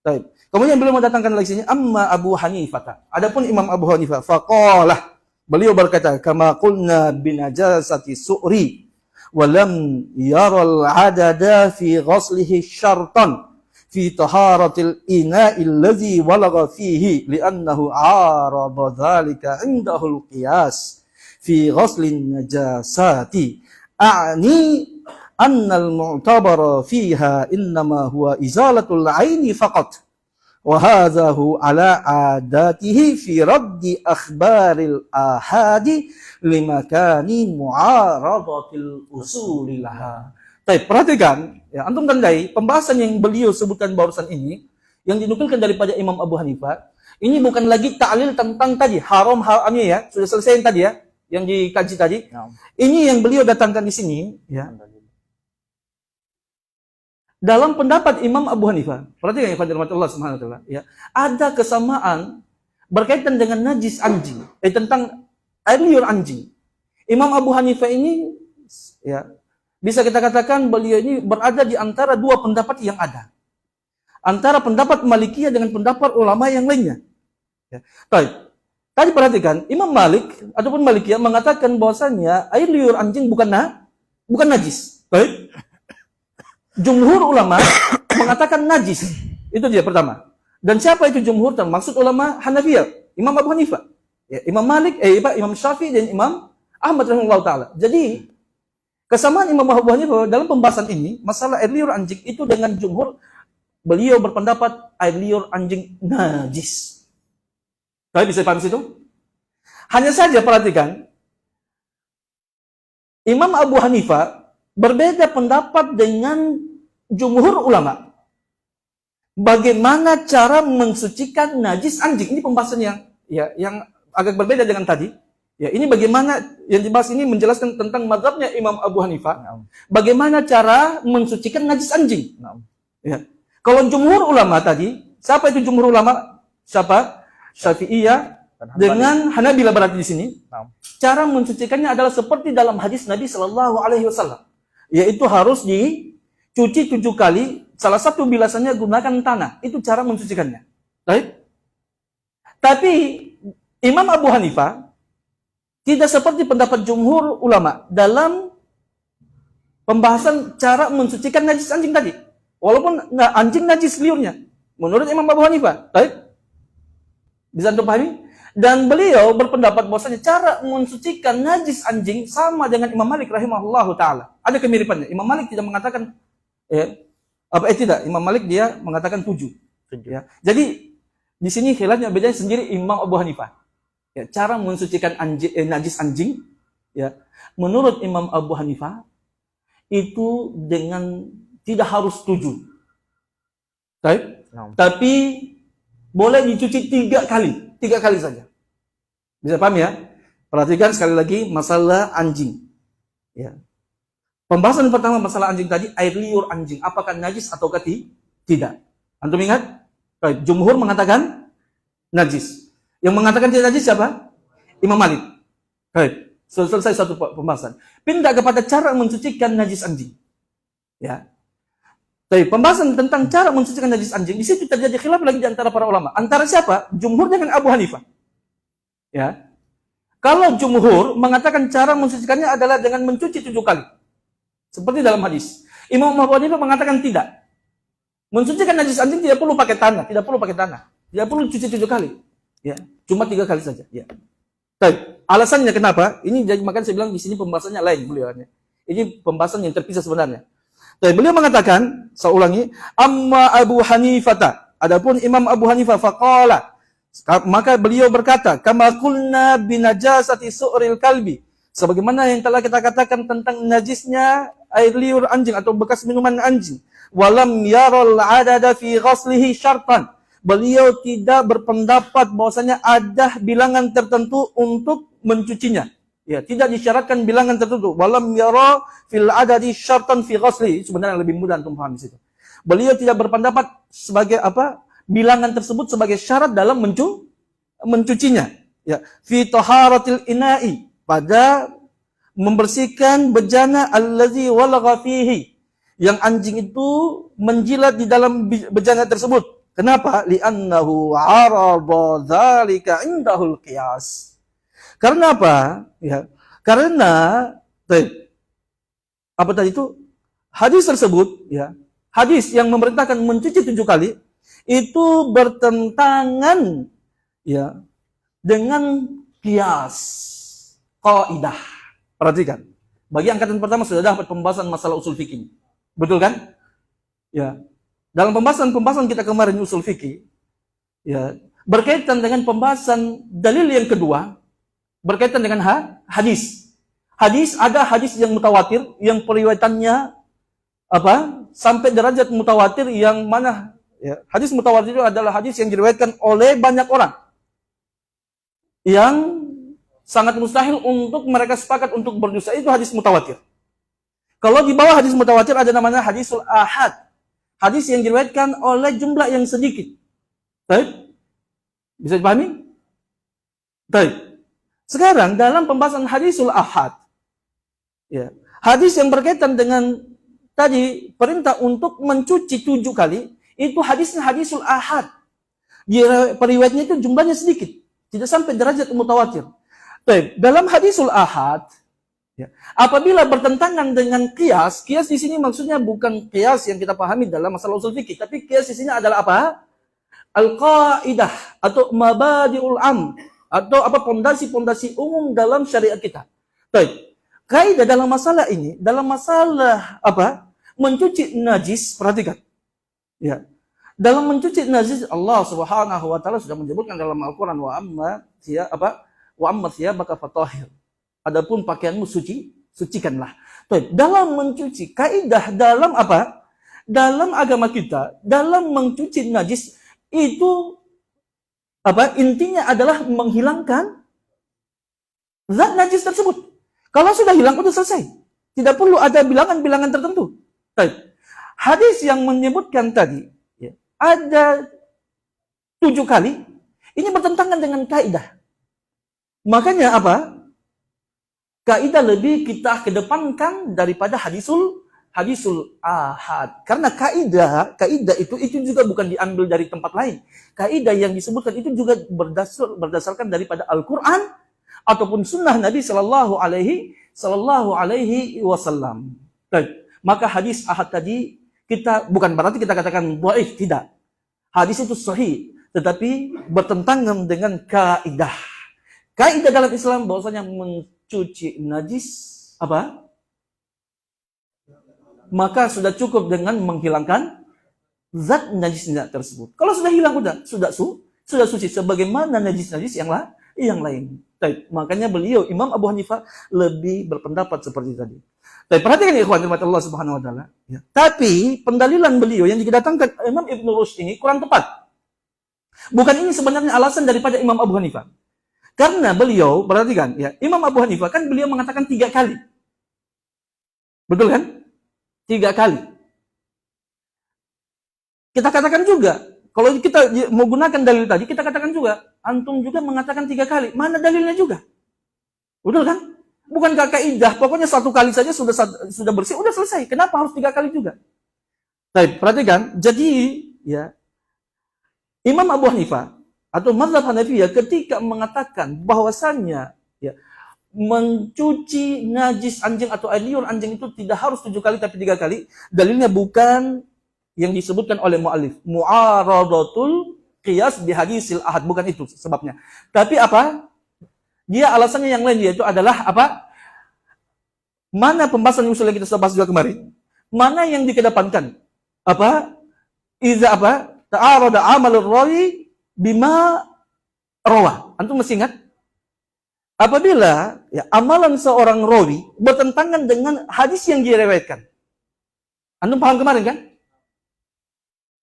Baik. Kemudian beliau mendatangkan lagi sini amma Abu Hanifah. Adapun Imam Abu Hanifah faqala, beliau berkata kama qulna binajasati su'ri wa lam yaral adada fi ghaslihi syartan fi taharatil ina'i allazi walagha fihi li'annahu arada dhalika indahul qiyas fi ghaslin najasati a'ni annal mu'tabara fiha innama huwa izalatul 'aini faqat wa hadhahu ala adatihi fi raddi akhbaril ahadi limakani mu'aradatil usuli laha. Baik, perhatikan ya, antum tandai pembahasan yang beliau sebutkan barusan ini yang dinukilkan daripada Imam Abu Hanifah, ini bukan lagi ta'lil tentang tadi haramnya ya, sudah selesai yang tadi ya, yang dikaji tadi. Ini yang beliau datangkan di sini ya. Dalam pendapat Imam Abu Hanifah, perhatikan ya Allah Subhanahu wa taala ya, ada kesamaan berkaitan dengan najis anjing, tentang air liur anjing. Imam Abu Hanifah ini ya, bisa kita katakan beliau ini berada di antara dua pendapat yang ada. Antara pendapat Malikiyah dengan pendapat ulama yang lainnya. Ya. Baik. Tadi perhatikan, Imam Malik ataupun Malikiyah mengatakan bahwasanya air liur anjing bukan najis. Baik. Jumhur ulama mengatakan najis. Itu dia pertama. Dan siapa itu jumhur? Maksud ulama Hanafiyah, Imam Abu Hanifah, ya, Imam Malik, Imam Syafi'i dan Imam Ahmad rahimahullah taala. Jadi kesamaan Imam Abu Hanifah dalam pembahasan ini masalah air liur anjing itu dengan jumhur, beliau berpendapat air liur anjing najis. Kalian bisa paham situ? Hanya saja perhatikan, Imam Abu Hanifah berbeda pendapat dengan jumhur ulama. Bagaimana cara mensucikan najis anjing? Ini pembahasan yang agak berbeda dengan tadi. Ya, ini bagaimana yang dibahas ini menjelaskan tentang mazhabnya Imam Abu Hanifah. Bagaimana cara mensucikan najis anjing? Ya. Kalau jumhur ulama tadi, siapa itu jumhur ulama? Siapa? Syafi'iyah dengan Hanabilah berarti di sini. Cara mensucikannya adalah seperti dalam hadis Nabi Shallallahu Alaihi Wasallam, yaitu harus dicuci 7 kali. Salah satu bilasannya gunakan tanah. Itu cara mensucikannya. Baik. Tapi Imam Abu Hanifah tidak seperti pendapat jumhur ulama dalam pembahasan cara mensucikan najis anjing tadi. Walaupun anjing najis liurnya, menurut Imam Abu Hanifah. Baik. Bisa antum pahami? Dan beliau berpendapat bahwasanya cara mensucikan najis anjing sama dengan Imam Malik rahimahullahu taala. Ada kemiripannya. Imam Malik tidak mengatakan tidak. Imam Malik dia mengatakan 7. Ya. Jadi di sini khilafnya bedanya sendiri Imam Abu Hanifah. Ya, cara mensucikan najis anjing ya, menurut Imam Abu Hanifah itu dengan tidak harus 7. Baik? Tapi boleh dicuci 3 kali. 3 kali saja. Bisa paham ya? Perhatikan sekali lagi masalah anjing. Ya. Pembahasan pertama masalah anjing tadi, air liur anjing. Apakah najis atau tidak? Antum ingat? Baik, jumhur mengatakan najis. Yang mengatakan tidak najis siapa? Imam Malik. Baik, selesai satu pembahasan. Pindah kepada cara mencucikan najis anjing. Ya. Baik, pembahasan tentang cara mencucikan najis anjing, di situ terjadi khilaf lagi di antara para ulama. Antara siapa? Jumhur dengan Abu Hanifah. Ya. Kalau jumhur mengatakan cara mencucikannya adalah dengan mencuci 7 kali. Seperti dalam hadis. Imam Abu Hanifah mengatakan tidak. Mencucikan najis anjing tidak perlu pakai tanah, tidak perlu cuci 7 kali. Ya, cuma 3 kali saja, ya. Baik, alasannya kenapa? Ini jadi makanya saya bilang di sini pembahasannya lain beliau. Ini pembahasan yang terpisah sebenarnya. Dan beliau mengatakan, saya ulangi, amma Abu Hanifah. Adapun Imam Abu Hanifah faqala, maka beliau berkata, kama qulna binajasati su'ril kalbi. Sebagaimana yang telah kita katakan tentang najisnya air liur anjing atau bekas minuman anjing. Walam yarul adada fi ghaslihi syartan. Beliau tidak berpendapat bahwasanya ada bilangan tertentu untuk mencucinya. Ya, tidak disyaratkan bilangan tertentu. Walam yara fil adadi syartan fi ghaslihi. Sebenarnya lebih mudah untuk paham di situ. Beliau tidak berpendapat sebagai apa? Bilangan tersebut sebagai syarat dalam mencucinya. Ya, fi taharatil ina'i, pada membersihkan bejana allazi walagha fihi, yang anjing itu menjilat di dalam bejana tersebut. Kenapa? Li'annahu 'arada dzalika 'indahul qiyas. Karena apa? Ya, karena apa tadi itu? Hadis tersebut, ya, hadis yang memerintahkan mencuci 7 kali itu bertentangan, ya, dengan qiyas, qaidah. Perhatikan. Bagi angkatan pertama sudah dapat pembahasan masalah usul fikih. Betul kan? Ya. Dalam pembahasan kita kemarin usul fikih, ya, berkaitan dengan pembahasan dalil yang kedua, berkaitan dengan hadis. Hadis, ada hadis yang mutawatir, yang periwayatannya apa? Sampai derajat mutawatir, yang mana, ya, hadis mutawatir itu adalah hadis yang diriwayatkan oleh banyak orang. Yang sangat mustahil untuk mereka sepakat untuk berdusta, itu hadis mutawatir. Kalau di bawah hadis mutawatir ada namanya hadisul ahad. Hadis yang diriwayatkan oleh jumlah yang sedikit. Baik? Bisa dipahami? Baik. Sekarang dalam pembahasan hadisul ahad, ya, hadis yang berkaitan dengan tadi perintah untuk mencuci 7 kali, itu hadisnya hadisul ahad. Periwayatnya itu jumlahnya sedikit, tidak sampai derajat mutawatir. Baik, dalam hadisul ahad, ya, apabila bertentangan dengan qiyas di sini maksudnya bukan qiyas yang kita pahami dalam masalah usul fikih, tapi qiyas di sini adalah apa? Al-qaidah atau mabadi'ul am, atau apa, pondasi-pondasi umum dalam syariat kita. Baik, kaidah dalam masalah ini, dalam masalah apa? Mencuci najis, perhatikan. Ya. Dalam mencuci najis, Allah Subhanahu wa taala sudah menyebutkan dalam Al-Qur'an, wa amma thiyabaka fatahhir. Adapun pakaianmu sucikanlah. Baik, dalam mencuci, kaidah dalam apa? Dalam agama kita, dalam mencuci najis itu apa? Intinya adalah menghilangkan zat najis tersebut. Kalau sudah hilang, udah selesai. Tidak perlu ada bilangan-bilangan tertentu. Baik. Hadis yang menyebutkan tadi, ya, ada 7 kali, ini bertentangan dengan kaidah. Makanya apa? Kaidah lebih kita kedepankan daripada hadisul ahad. Karena kaidah itu juga bukan diambil dari tempat lain. Kaidah yang disebutkan itu juga berdasarkan daripada Al-Qur'an ataupun sunnah Nabi sallallahu alaihi wasallam. Maka hadis ahad tadi kita bukan berarti kita katakan dhaif, tidak. Hadis itu sahih, tetapi bertentangan dengan kaidah. Kaidah dalam Islam bahwasanya mencuci najis apa? Maka sudah cukup dengan menghilangkan zat najisnya tersebut. Kalau sudah hilang sudah suci sebagaimana najis-najis yang lain. Makanya beliau Imam Abu Hanifah lebih berpendapat seperti tadi. Perhatikan ya ikhwan rahmat Allah Subhanahu wa taala, ya. Tapi pendalilan beliau yang didatangkan Imam Ibnu Rushd ini kurang tepat. Bukan ini sebenarnya alasan daripada Imam Abu Hanifah. Karena beliau, perhatikan, ya, Imam Abu Hanifah kan beliau mengatakan 3 kali. Betul kan? 3 kali. Kita katakan juga, kalau kita menggunakan dalil tadi, kita katakan juga, antum juga mengatakan 3 kali. Mana dalilnya juga? Betul kan? Bukankah kaidah, pokoknya 1 kali saja sudah bersih, udah selesai. Kenapa harus 3 kali juga? Baik, perhatikan. Jadi, ya, Imam Abu Hanifah atau mazhab Hanafiyah ketika mengatakan bahwasannya, ya, mencuci najis anjing atau air liur anjing itu tidak harus 7 kali tapi 3 kali, dalilnya bukan yang disebutkan oleh mu'alif, mu'aradatul qiyas bi hadisil ahad, bukan itu sebabnya. Tapi apa? Dia alasannya yang lain, yaitu adalah apa? Mana pembahasan usul yang kita sudah bahas juga kemarin? Mana yang dikedepankan? Apa? Iza apa? Ta'arada amalur rawi bima rawa. Antum masih ingat? Apabila ya, amalan seorang rawi bertentangan dengan hadis yang diriwayatkan. Antum paham kemarin kan?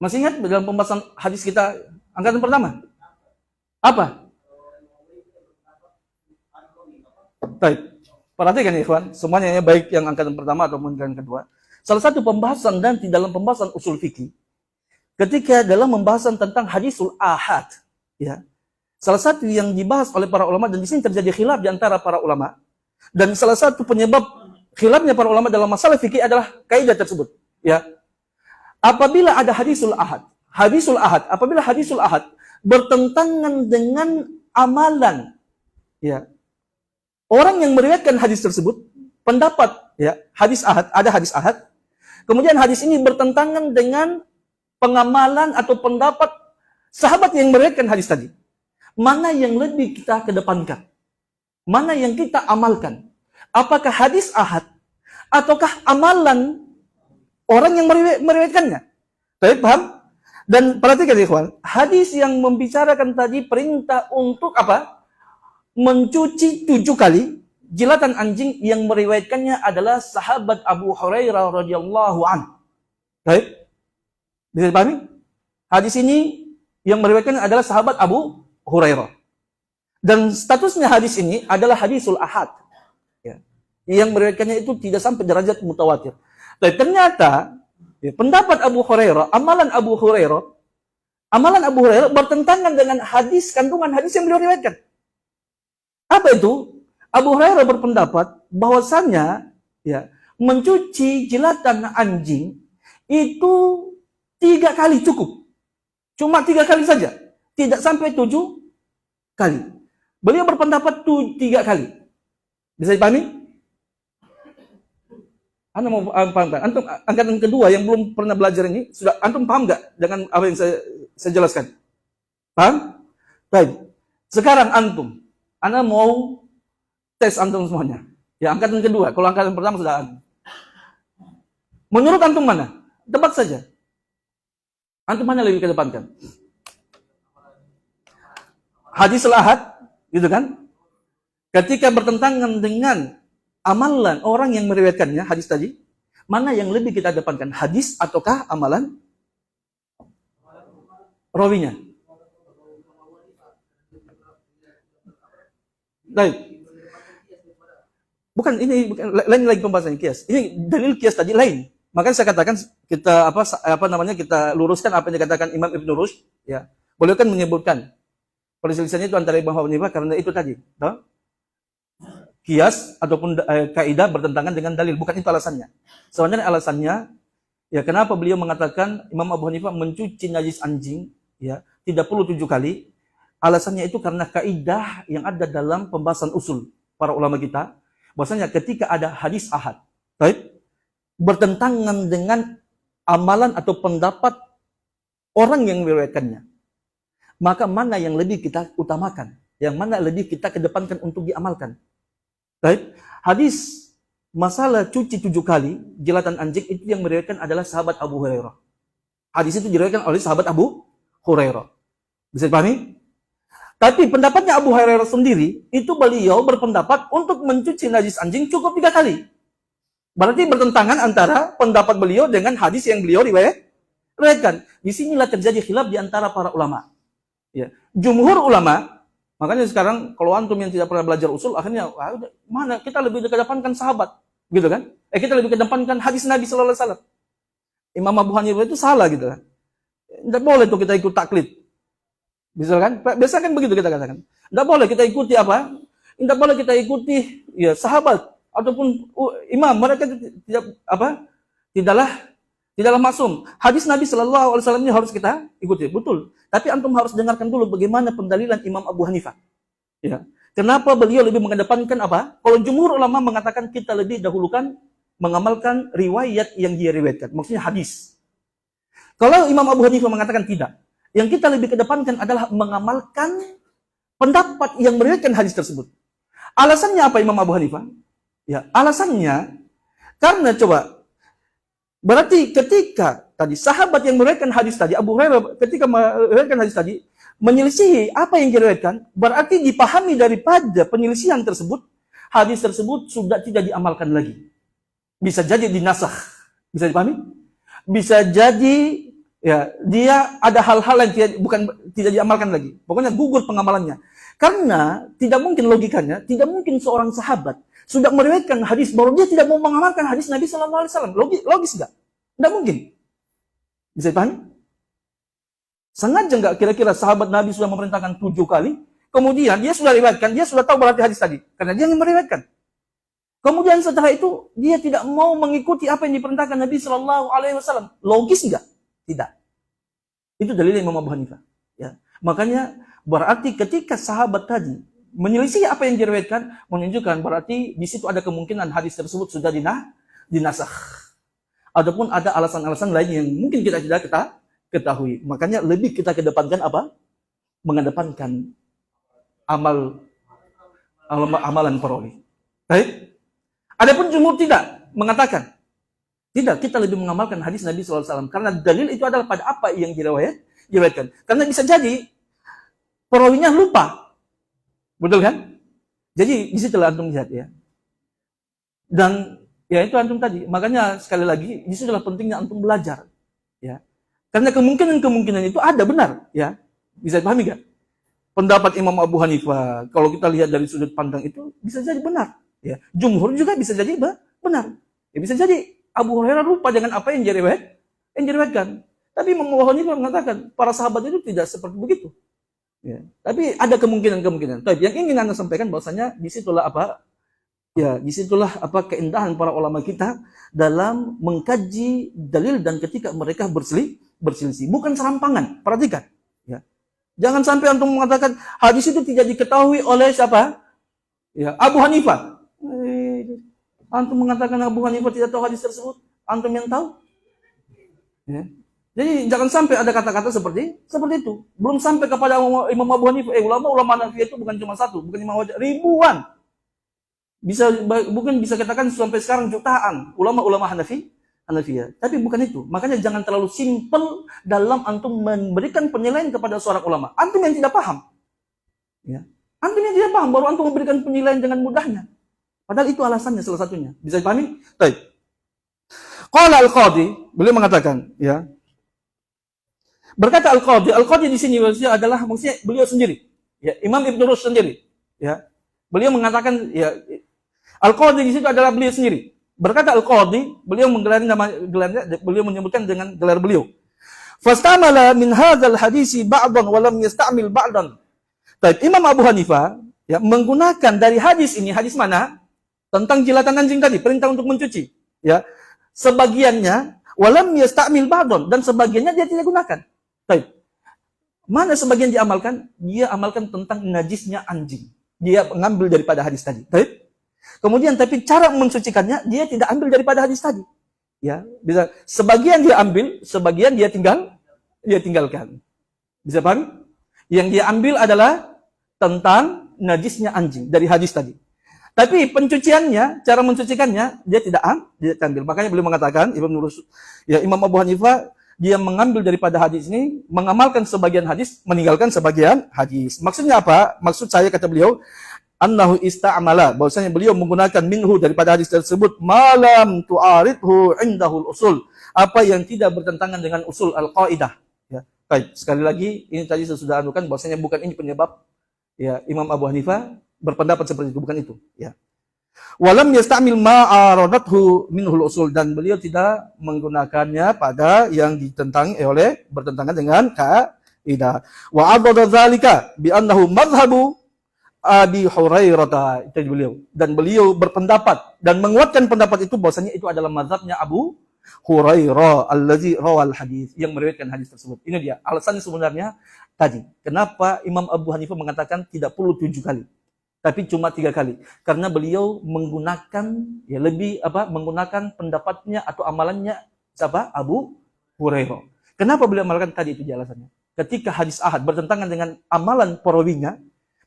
Masih ingat dalam pembahasan hadis kita angkatan pertama? Apa? Baik. Perhatikan ya ikhwan, semuanya ya, baik yang angkatan pertama ataupun yang kedua. Salah satu pembahasan nanti dalam pembahasan usul fikih, ketika dalam pembahasan tentang hadisul ahad, ya, salah satu yang dibahas oleh para ulama, dan di sini terjadi khilaf di antara para ulama, dan salah satu penyebab khilafnya para ulama dalam masalah fikih adalah kaidah tersebut, ya. Apabila ada hadisul ahad, apabila hadisul ahad bertentangan dengan amalan, ya, orang yang meriwayatkan hadis tersebut, pendapat, ya, hadis ahad, ada hadis ahad, kemudian hadis ini bertentangan dengan pengamalan atau pendapat sahabat yang meriwayatkan hadis tadi. Mana yang lebih kita kedepankan? Mana yang kita amalkan? Apakah hadis ahad ataukah amalan orang yang meriwayatkannya? Baik, paham? Dan perhatikan ikhwan, hadis yang membicarakan tadi perintah untuk apa? Mencuci 7 kali jilatan anjing, yang meriwayatkannya adalah sahabat Abu Hurairah radhiyallahu anhu. Baik? Bisa dipahami? Hadis ini yang meriwayatkan adalah sahabat Abu Hurairah. Dan statusnya hadis ini adalah hadisul ahad. Ya. Yang meriwayatkannya itu tidak sampai derajat mutawatir. Tapi ternyata ya, pendapat Abu Hurairah, amalan Abu Hurairah bertentangan dengan hadis, kandungan hadis yang beliau riwayatkan. Apa itu? Abu Hurairah berpendapat bahwasannya, ya, mencuci jilatan anjing itu 3 kali cukup. Cuma 3 kali saja. Tidak sampai 7 kali. Beliau berpendapat 3 kali. Bisa dipahami? Anda mau paham? Antum angkatan kedua yang belum pernah belajar ini, sudah antum paham nggak dengan apa yang saya jelaskan? Paham? Baik. Sekarang antum, Anda mau tes antum semuanya. Ya, angkatan kedua. Kalau angkatan pertama sudah antum. Menurut antum mana? Tebak saja. Antum mana lebih kedepankan? Hadis ahad, gitu kan? Ketika bertentangan dengan amalan orang yang meriwayatkannya, hadis tadi, mana yang lebih kita depankan? Hadis ataukah amalan rawinya? Baik. Bukan ini, lain lagi pembahasan kias. Ini dalil kias tadi lain. Makanya saya katakan kita kita luruskan apa yang dikatakan Imam Ibn Rushd, ya. Beliau kan menyebutkan perselisihannya itu antara Imam Abu Hanifah karena itu tadi, toh? Kias ataupun kaidah bertentangan dengan dalil, bukan itu alasannya. Sebenarnya alasannya, ya, kenapa beliau mengatakan Imam Abu Hanifah mencuci najis anjing, ya, tidak perlu 7 kali. Alasannya itu karena kaidah yang ada dalam pembahasan usul para ulama kita, bahwasanya ketika ada hadis ahad, baik, bertentangan dengan amalan atau pendapat orang yang meriwayatkannya, maka mana yang lebih kita utamakan, yang mana lebih kita kedepankan untuk diamalkan. Baik, hadis masalah cuci 7 kali jilatan anjing itu yang meriwayatkan adalah sahabat Abu Hurairah. Hadis itu diriwayatkan oleh sahabat Abu Hurairah. Bisa dipahami? Tapi pendapatnya Abu Hurairah sendiri, itu beliau berpendapat untuk mencuci najis anjing cukup 3 kali. Berarti bertentangan antara pendapat beliau dengan hadis yang beliau riwayatkan. Di sinilah terjadi khilaf di antara para ulama. Ya. Jumhur ulama, makanya sekarang kalau antum yang tidak pernah belajar usul, akhirnya mana kita lebih kedepankan sahabat, gitu kan? Kita lebih kedepankan hadis Nabi sallallahu alaihi wasallam. Imam Abu Hanifah itu salah gitu kan. Tidak boleh tuh kita ikut taklid. Misalkan, biasa kan begitu kita katakan. Tidak boleh kita ikuti apa? Tidak boleh kita ikuti ya sahabat ataupun imam, mereka tidaklah maksum. Hadis Nabi Shallallahu Alaihi Wasallam ini harus kita ikuti, betul. Tapi antum harus dengarkan dulu bagaimana pendalilan Imam Abu Hanifah. Ya. Kenapa beliau lebih mengedepankan apa? Kalau jumhur ulama mengatakan kita lebih dahulukan mengamalkan riwayat yang dia riwayatkan, maksudnya hadis. Kalau Imam Abu Hanifah mengatakan tidak, yang kita lebih kedepankan adalah mengamalkan pendapat yang meriwayatkan hadis tersebut. Alasannya apa Imam Abu Hanifah? Ya, alasannya karena coba berarti ketika tadi sahabat yang meriwayatkan hadis tadi, Abu Hurairah ketika meriwayatkan hadis tadi menyelisihi apa yang diriwayatkan, berarti dipahami daripada penyelisihan tersebut, hadis tersebut sudah tidak diamalkan lagi. Bisa jadi dinasakh. Bisa dipahami? Bisa jadi ya dia ada hal-hal yang tidak diamalkan lagi. Pokoknya gugur pengamalannya. Karena tidak mungkin logikanya, tidak mungkin seorang sahabat sudah meriwayatkan hadis baru dia tidak mau mengamalkan hadis Nabi sallallahu alaihi wasallam. Logis enggak? Tidak mungkin. Bisa dipahami? Sengaja enggak kira-kira sahabat Nabi sudah memerintahkan 7 kali, kemudian dia sudah riwayatkan, dia sudah tahu berarti hadis tadi karena dia yang meriwayatkan. Kemudian setelah itu dia tidak mau mengikuti apa yang diperintahkan Nabi sallallahu alaihi wasallam. Logis enggak? Tidak. Itu dalil Imam Abu Hanifah. Ya. Makanya berarti ketika sahabat tadi menyelisih apa yang diriwayatkan, menunjukkan berarti di situ ada kemungkinan hadis tersebut sudah dinasakh. Ataupun ada alasan-alasan lain yang mungkin kita tidak ketahui. Makanya lebih kita kedepankan apa? Mengedepankan amalan paroli. Baik. Adapun jumhur tidak mengatakan tidak, kita lebih mengamalkan hadis Nabi SAW. Karena dalil itu adalah pada apa yang diriwayatkan. Karena bisa jadi perawinya lupa. Betul kan? Jadi disitulah antum lihat ya. Dan ya itu antum tadi. Makanya sekali lagi, disitulah pentingnya antum belajar. Ya. Karena kemungkinan itu ada benar. Ya. Bisa dipahami gak? Pendapat Imam Abu Hanifah, kalau kita lihat dari sudut pandang itu, bisa jadi benar. Ya. Jumhur juga bisa jadi benar. Ya, bisa jadi Abu Hurairah lupa dengan apa yang diriwayatkan. Tapi Imam Abu Hanifah mengatakan para sahabat itu tidak seperti begitu. Ya. Tapi ada kemungkinan. Tapi yang ingin Anda sampaikan bahwasanya disitulah keindahan para ulama kita dalam mengkaji dalil dan ketika mereka berselisih. Bukan serampangan. Perhatikan. Ya. Jangan sampai antum mengatakan hadis itu tidak diketahui oleh siapa? Ya, Abu Hanifah. Antum mengatakan Abu Hanifah tidak tahu hadis tersebut, antum yang tahu. Ya. Jadi jangan sampai ada kata-kata seperti itu. Belum sampai kepada Imam Abu Hanifah. Ulama Hanafi itu bukan cuma satu, bukan cuma ribuan. Bisa katakan sampai sekarang jutaan ulama Hanafiyah. Tapi bukan itu. Makanya jangan terlalu simpel dalam antum memberikan penilaian kepada seorang ulama. Antum yang tidak paham. Ya. Antum yang tidak paham baru antum memberikan penilaian dengan mudahnya. Padahal itu alasannya salah satunya. Bisa dipahami? Baik. Qala Al-Qadhi, beliau mengatakan, ya. Berkata Al-Qadhi di sini maksudnya beliau sendiri. Ya, Imam Ibnu Rushd sendiri, ya. Beliau mengatakan ya Al-Qadhi di situ adalah beliau sendiri. Berkata Al-Qadhi, beliau beliau menyebutkan dengan gelar beliau. Fastamala min hadzal hadisi ba'dan wa lam yasta'mil ba'dan. Baik, Imam Abu Hanifah ya menggunakan dari hadis ini, hadis mana? Tentang jilatan anjing tadi, perintah untuk mencuci. Ya, sebagiannya walam yasta'mil ba'don dan sebagiannya dia tidak gunakan. Baik. Mana sebagian diamalkan? Dia amalkan tentang najisnya anjing. Dia mengambil daripada hadis tadi. Baik. Kemudian tapi cara mensucikannya dia tidak ambil daripada hadis tadi. Ya, bisa sebagian dia ambil, sebagian dia tinggalkan. Bisa paham? Yang dia ambil adalah tentang najisnya anjing dari hadis tadi. Tapi pencuciannya, cara mencucikannya dia tidak ambil. Makanya beliau mengatakan Imam Abu Hanifah dia mengambil daripada hadis ini, mengamalkan sebagian hadis, meninggalkan sebagian hadis. Maksudnya apa? Maksud saya kata beliau, annahu ista'mala, bahwasanya beliau menggunakan minhu daripada hadis tersebut malam tu'aridhu indahul usul, apa yang tidak bertentangan dengan usul al-qaidah. Ya. Baik, sekali lagi ini tadi sudah anukan bahwasanya bukan ini penyebab ya Imam Abu Hanifah berpendapat seperti itu, bukan itu, ya. Walam yastamil ma aradathu minhul usul, dan beliau tidak menggunakannya pada yang bertentangan dengan kaidah. Wa adada dzalika bi annahu madhhabu Abi Hurairah, itu beliau. Dan beliau berpendapat dan menguatkan pendapat itu bahwasanya itu adalah mazhabnya Abu Hurairah allazi rawal hadis, yang meriwayatkan hadis tersebut. Ini dia alasannya sebenarnya tadi. Kenapa Imam Abu Hanifah mengatakan tidak perlu 7 kali, tapi cuma 3 kali? Karena beliau menggunakan menggunakan pendapatnya atau amalannya siapa? Abu Hurairah. Kenapa beliau melakukan tadi itu alasannya? Ketika hadis ahad bertentangan dengan amalan perawinya,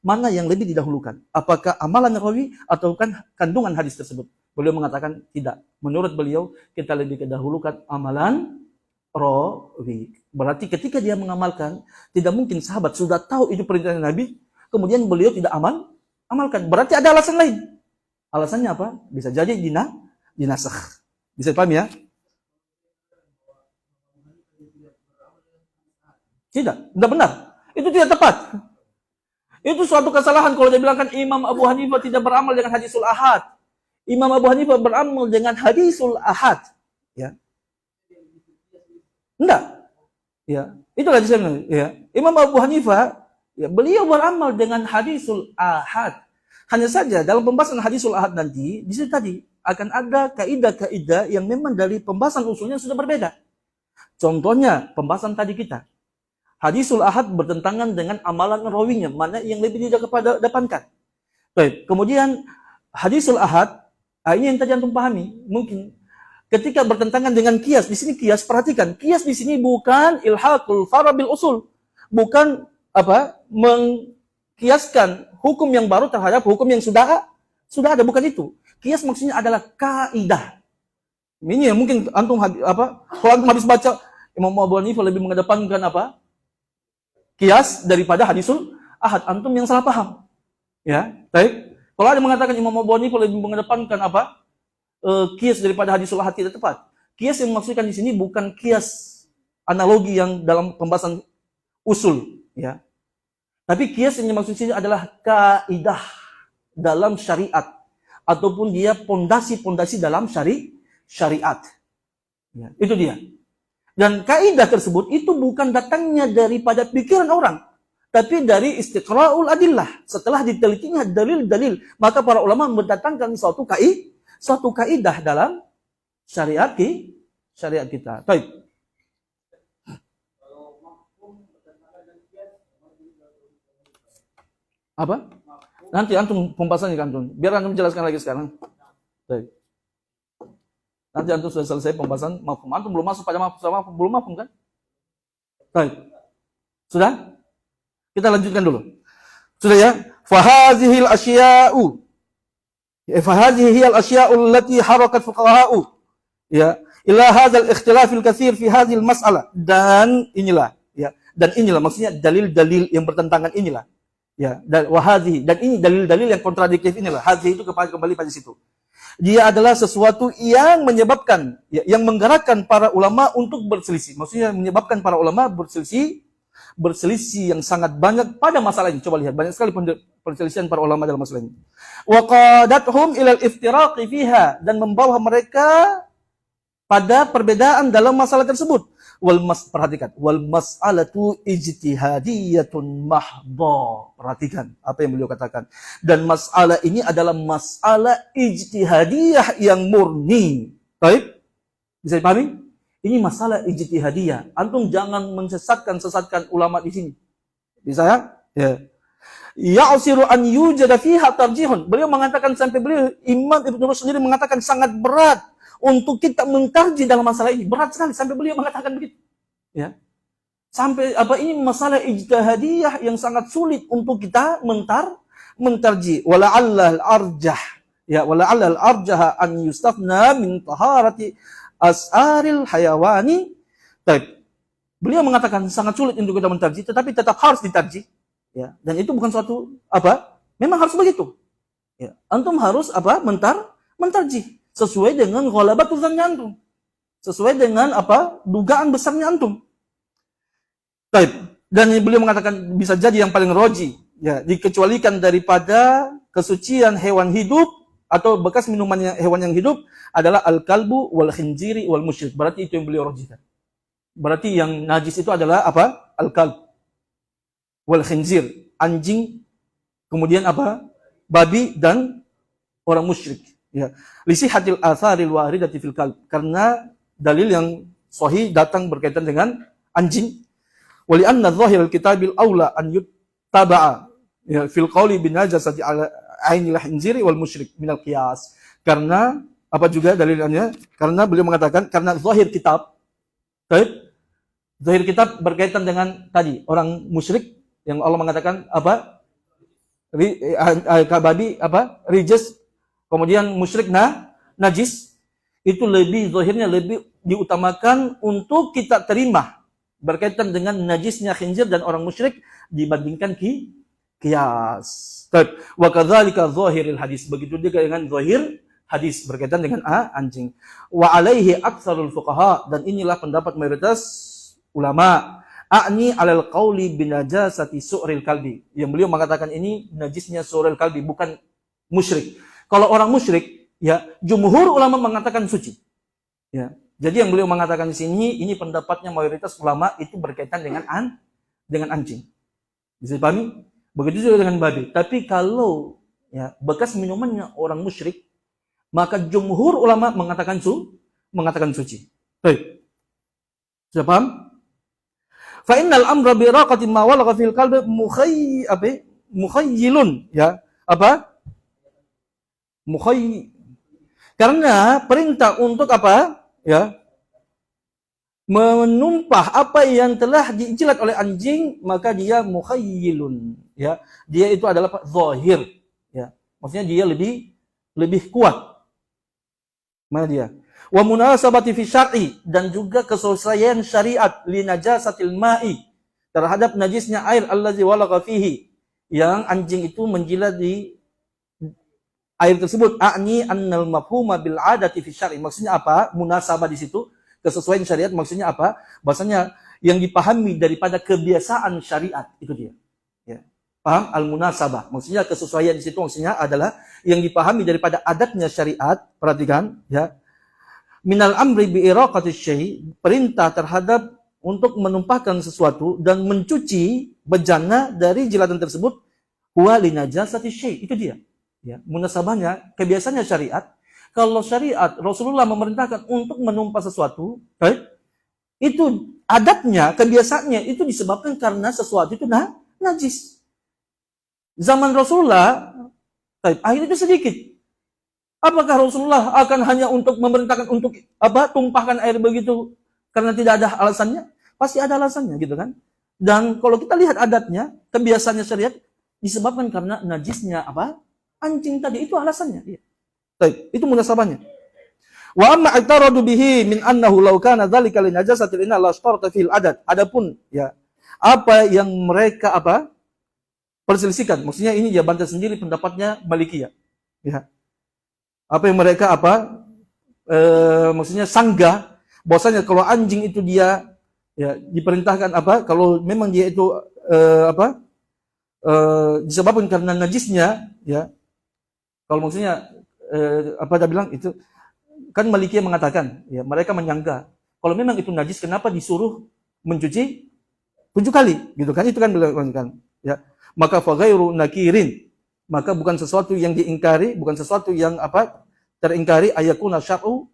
mana yang lebih didahulukan? Apakah amalan rawi atau kandungan hadis tersebut? Beliau mengatakan tidak. Menurut beliau, kita lebih dahulukan amalan rawi. Berarti ketika dia mengamalkan, tidak mungkin sahabat sudah tahu itu perintah Nabi, kemudian beliau tidak amalkan. Berarti ada alasan lain. Alasannya apa? Bisa jadi dinasakh. Bisa paham ya? Tidak benar. Itu tidak tepat. Itu suatu kesalahan kalau dia bilangkan Imam Abu Hanifah tidak beramal dengan hadisul ahad. Imam Abu Hanifah beramal dengan hadisul ahad. Ya. Enggak. Ya. Itulah disebutnya. Ya. Imam Abu Hanifah, ya, beliau beramal dengan hadisul ahad. Hanya saja dalam pembahasan hadisul ahad nanti, di situ tadi akan ada kaidah-kaidah yang memang dari pembahasan usulnya sudah berbeda. Contohnya pembahasan tadi kita. Hadisul ahad bertentangan dengan amalan rawinya, mana yang lebih dikedepankan. Baik, kemudian hadisul ahad, ini yang tadi antum pahami, mungkin ketika bertentangan dengan kias, di sini kias, perhatikan, kias di sini bukan ilhaqul fara bil usul, bukan mengkiaskan hukum yang baru terhadap hukum yang sudah ada, bukan itu. Kias maksudnya adalah kaidah. Ini yang mungkin antum kalau antum habis baca Imam Abu Hanifah lebih mengedepankan kias daripada hadisul ahad, antum yang salah paham. Ya, baik. Kalau ada mengatakan Imam Abu Hanifah lebih mengedepankan kias daripada hadisul ahad, tidak tepat. Kias yang dimaksudkan di sini bukan kias analogi yang dalam pembahasan usul, ya. Tapi kias yang dimaksud di sini adalah kaidah dalam syariat ataupun dia pondasi dalam syariat. Ya, itu dia. Dan kaidah tersebut itu bukan datangnya daripada pikiran orang, tapi dari istiqra'ul adillah. Setelah ditelitinya dalil-dalil, maka para ulama mendatangkan suatu kaidah dalam syariat kita. Baik. Apa? Nanti antum pembahasannya kan, biar antum jelaskan lagi sekarang. Baik. Nanti antum sudah selesai pembahasan mafhum. Antum belum masuk pada mafhum, belum mafhum kan? Baik. Sudah? Kita lanjutkan dulu. Sudah ya? Fahazihil asya'u. Fahazihil asya'u allati harakat fuqaha'u. Ya, ila hadzal ikhtilafil katsir fi hadzal mas'alah. Dan inilah, ya. Dan inilah maksudnya dalil-dalil yang bertentangan inilah. Ya, dan wahadhi, dan ini dalil-dalil yang kontradiktif inilah. Hadhi itu kembali pada situ. Dia adalah sesuatu yang menyebabkan, ya, yang menggerakkan para ulama untuk berselisih. Maksudnya menyebabkan para ulama berselisih yang sangat banyak pada masalah ini. Coba lihat, banyak sekali perselisihan para ulama dalam masalah ini. Wa qadathum ila al-iftiraqi fiha, dan membawa mereka pada perbedaan dalam masalah tersebut. Perhatikan, wal mas'alatu ijtihadiyatun mahdha. Perhatikan apa yang beliau katakan. Dan masalah ini adalah masalah ijtihadiyah yang murni. Baik? Bisa dipahami? Ini masalah ijtihadiyah. Antum jangan sesatkan ulama di sini. Bisa ya? Ya. Ya'siru an yujada fiha tarjihun. Beliau mengatakan sampai beliau Imam Ibnu Rushd sendiri mengatakan sangat berat untuk kita mentarjih dalam masalah ini. Berat sekali sampai beliau mengatakan begitu. Ya. Sampai ini masalah ijtihadiyah yang sangat sulit untuk kita mentarjih. Wala'allal arjah. Ya, wala'allal arjah an yustafna min taharati as'aril hayawani. Baik. Beliau mengatakan sangat sulit untuk kita mentarjih, tetapi tetap harus ditarjih. Ya, dan itu bukan suatu memang harus begitu. Ya, antum harus mentarjih sesuai dengan ghalabatul dzanni antum. Sesuai dengan dugaan besarnya antum. Taib. Dan beliau mengatakan bisa jadi yang paling roji, ya, dikecualikan daripada kesucian hewan hidup atau bekas minuman hewan yang hidup adalah al-kalbu wal khinziri wal musyrik. Berarti itu yang beliau rojikan. Berarti yang najis itu adalah apa? Al-kalb wal khinzir, anjing, kemudian apa? Babi dan orang musyrik. Ya. Lisihatil atharil waridati fil kalb. Karena dalil yang sahih datang berkaitan dengan anjing. Wali anna dhahirul kitabil aula an yuttaba'a ya fil qawli bin najasati ala ainil khinziri wal musyrik minal qiyas. Karena apa juga dalilnya? Karena beliau mengatakan karena zahir kitab, baik, zahir kitab berkaitan dengan tadi orang musyrik yang Allah mengatakan apa? Babi apa? Rijis, kemudian musyrik najis, itu lebih zahirnya lebih diutamakan untuk kita terima berkaitan dengan najisnya khinzir dan orang musyrik dibandingkan qiyas. Wa kadzalika zahiril hadis, begitu juga dengan zahir hadis berkaitan dengan anjing. Wa alaihi aktsarul fuqaha, dan inilah pendapat mayoritas ulama. A'ni alal qauli binajasati su'ril kalbi. Yang beliau mengatakan ini najisnya su'ril kalbi, bukan musyrik. Kalau orang musyrik, ya, jumhur ulama mengatakan suci. Ya. Jadi yang beliau mengatakan di sini, ini pendapatnya mayoritas ulama itu berkaitan dengan anjing. Bisa dipahami? Begitu juga dengan babi. Tapi kalau ya bekas minumannya orang musyrik, maka jumhur ulama mengatakan suci. Baik. Sudah paham? Fa innal amra bi raqati ma walagha fil qalbi mukhayyilun, ya. Apa? Karena perintah untuk apa? Ya, menumpah apa yang telah dijilat oleh anjing, maka dia mukhayyilun, ya, dia itu adalah zahir, ya, maksudnya dia lebih kuat. Mana dia? Wa munasabati fi syar'i, dan juga kesesuaian syariat li najasatil ma'i, terhadap najisnya air allazi walagha fihi, yang anjing itu menjilat di air tersebut. A'ni annal mafhuma bil adati fi syar'i. Maksudnya apa? Munasabah di situ, kesesuaian syariat, maksudnya apa? Bahasanya yang dipahami daripada kebiasaan syariat, itu dia. Ya. Paham? Al-munasabah. Maksudnya kesesuaian di situ maksudnya adalah yang dipahami daripada adatnya syariat. Perhatikan, ya. Minal amri bi iraqati syai', perintah terhadap untuk menumpahkan sesuatu dan mencuci bejana dari jilatan tersebut, huwa li najasati syai'. Itu dia. Ya, munasabahnya, kebiasaannya syariat. Kalau syariat Rasulullah memerintahkan untuk menumpah sesuatu, itu adatnya, kebiasaannya itu disebabkan karena sesuatu itu najis. Zaman Rasulullah, air itu sedikit. Apakah Rasulullah akan hanya untuk memerintahkan untuk apa? Tumpahkan air begitu karena tidak ada alasannya? Pasti ada alasannya, gitu kan? Dan kalau kita lihat adatnya, kebiasaannya syariat disebabkan karena najisnya apa? Anjing tadi, itu alasannya. Ya. Baik, itu munasabahnya. Wa amma i'taradu bihi min annahu law kana dzalika li najasatil inna la shtarata fil adat. Adapun ya, apa yang mereka apa? Perselisihkan. Maksudnya ini dia bantah sendiri pendapatnya Malikiyah. Ya. Apa yang mereka apa? Maksudnya sanggah bahwasanya kalau anjing itu dia ya diperintahkan apa? Kalau memang dia itu disebabkan karena najisnya, ya. Kalau maksudnya apa dia bilang itu kan Malikiyah mengatakan, ya, mereka menyangka kalau memang itu najis kenapa disuruh mencuci 7 kali, gitu kan? Itu kan bilang, ya. Maka fa ghairu nakirin, maka bukan sesuatu yang diingkari, bukan sesuatu yang apa? Teringkari ayakuna syar'u,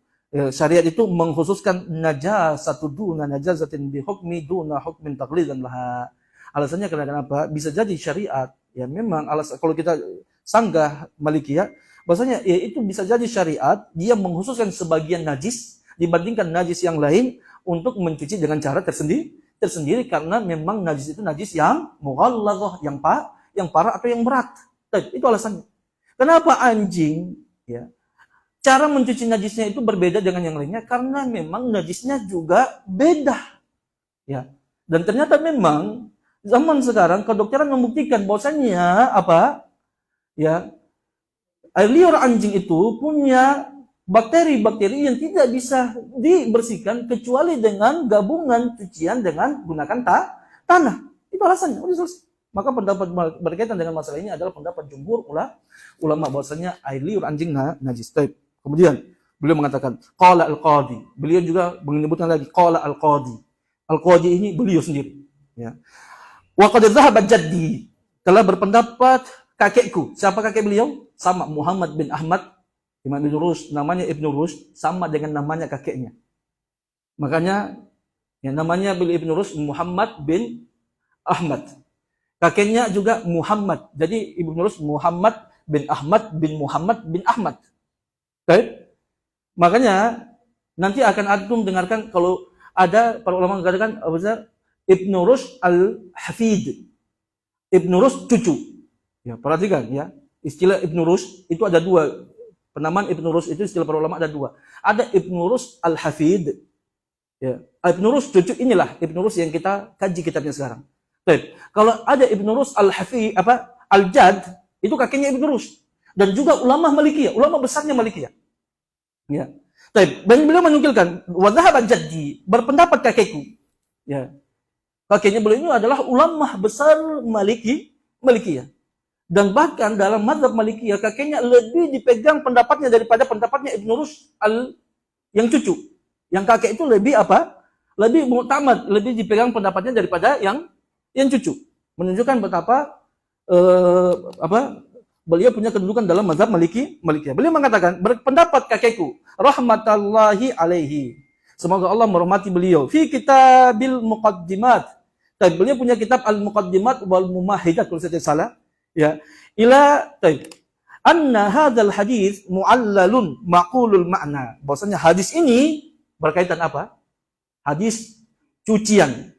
syariat itu mengkhususkan najasatu duna najasatin bi hukmi duna hukmin taqlidan laha. Alasannya kenapa? Bisa jadi syariat, ya memang alasan kalau kita sanggah Malikiyah, bahasanya ya itu bisa jadi syariat dia mengkhususkan sebagian najis dibandingkan najis yang lain untuk mencuci dengan cara tersendiri karena memang najis itu najis yang mughalladzah, yang parah atau yang berat. Itu alasannya. Kenapa anjing, ya, cara mencuci najisnya itu berbeda dengan yang lainnya? Karena memang najisnya juga beda, ya. Dan ternyata memang zaman sekarang kedokteran membuktikan bahwasanya apa? Ya, air liur anjing itu punya bakteri-bakteri yang tidak bisa dibersihkan kecuali dengan gabungan cucian dengan gunakan tanah. Itu alasannya. Udah selesai. Maka pendapat berkaitan dengan masalah ini adalah pendapat jumhur ulama bahwasanya air liur anjing najis. Kemudian beliau mengatakan qala al-qadi. Beliau juga menyebutkan lagi qala al-qadi. Al-qadi ini beliau sendiri, ya. Wa qad dhahaba jaddi. Telah berpendapat kakekku. Siapa kakek beliau? Sama Muhammad bin Ahmad Imam Ibn Rushd, namanya Ibn Rushd sama dengan namanya kakeknya. Makanya yang namanya Ibn Rushd Muhammad bin Ahmad. Kakeknya juga Muhammad. Jadi Ibn Rushd Muhammad bin Ahmad bin Muhammad bin Ahmad. Baik? Makanya nanti akan antum dengarkan kalau ada para ulama mengatakan Ibn Rushd al-Hafid. Ibn Rushd cucu. Ya, perhatikan ya. Istilah Ibn Rushd itu ada dua. Penamaan Ibn Rushd itu istilah para ulama ada dua. Ada Ibn Rushd al-Hafid. Ya. Ibn Rushd cucu inilah Ibn Rushd yang kita kaji kitabnya sekarang. Baik. Kalau ada Ibn Rushd al-Hafid al-Jad itu kakeknya Ibn Rushd dan juga ulama Malikiyah, ulama besarnya Malikiyah. Ya. Baik. Dan beliau menukilkan wa dhahaba jaddi, berpendapat kakekku. Ya. Kakeknya beliau ini adalah ulama besar Malikiyah. Dan bahkan dalam mazhab Malikiyah kakeknya lebih dipegang pendapatnya daripada pendapatnya Ibn Rushd yang cucu. Yang kakek itu lebih lebih mu'tamad, lebih dipegang pendapatnya daripada yang cucu. Menunjukkan betapa beliau punya kedudukan dalam mazhab Malikiyah. Beliau mengatakan, berpendapat kakekku rahmatullahi alaihi. Semoga Allah merahmati beliau. Fi kitabil muqaddimat. Dan beliau punya kitab al-muqaddimat wal mumahidat kalau saya tidak salah. Ya, anna hadzal hadis mu'allalun maqulul makna. Bahwasanya hadis ini berkaitan apa? Hadis cucian,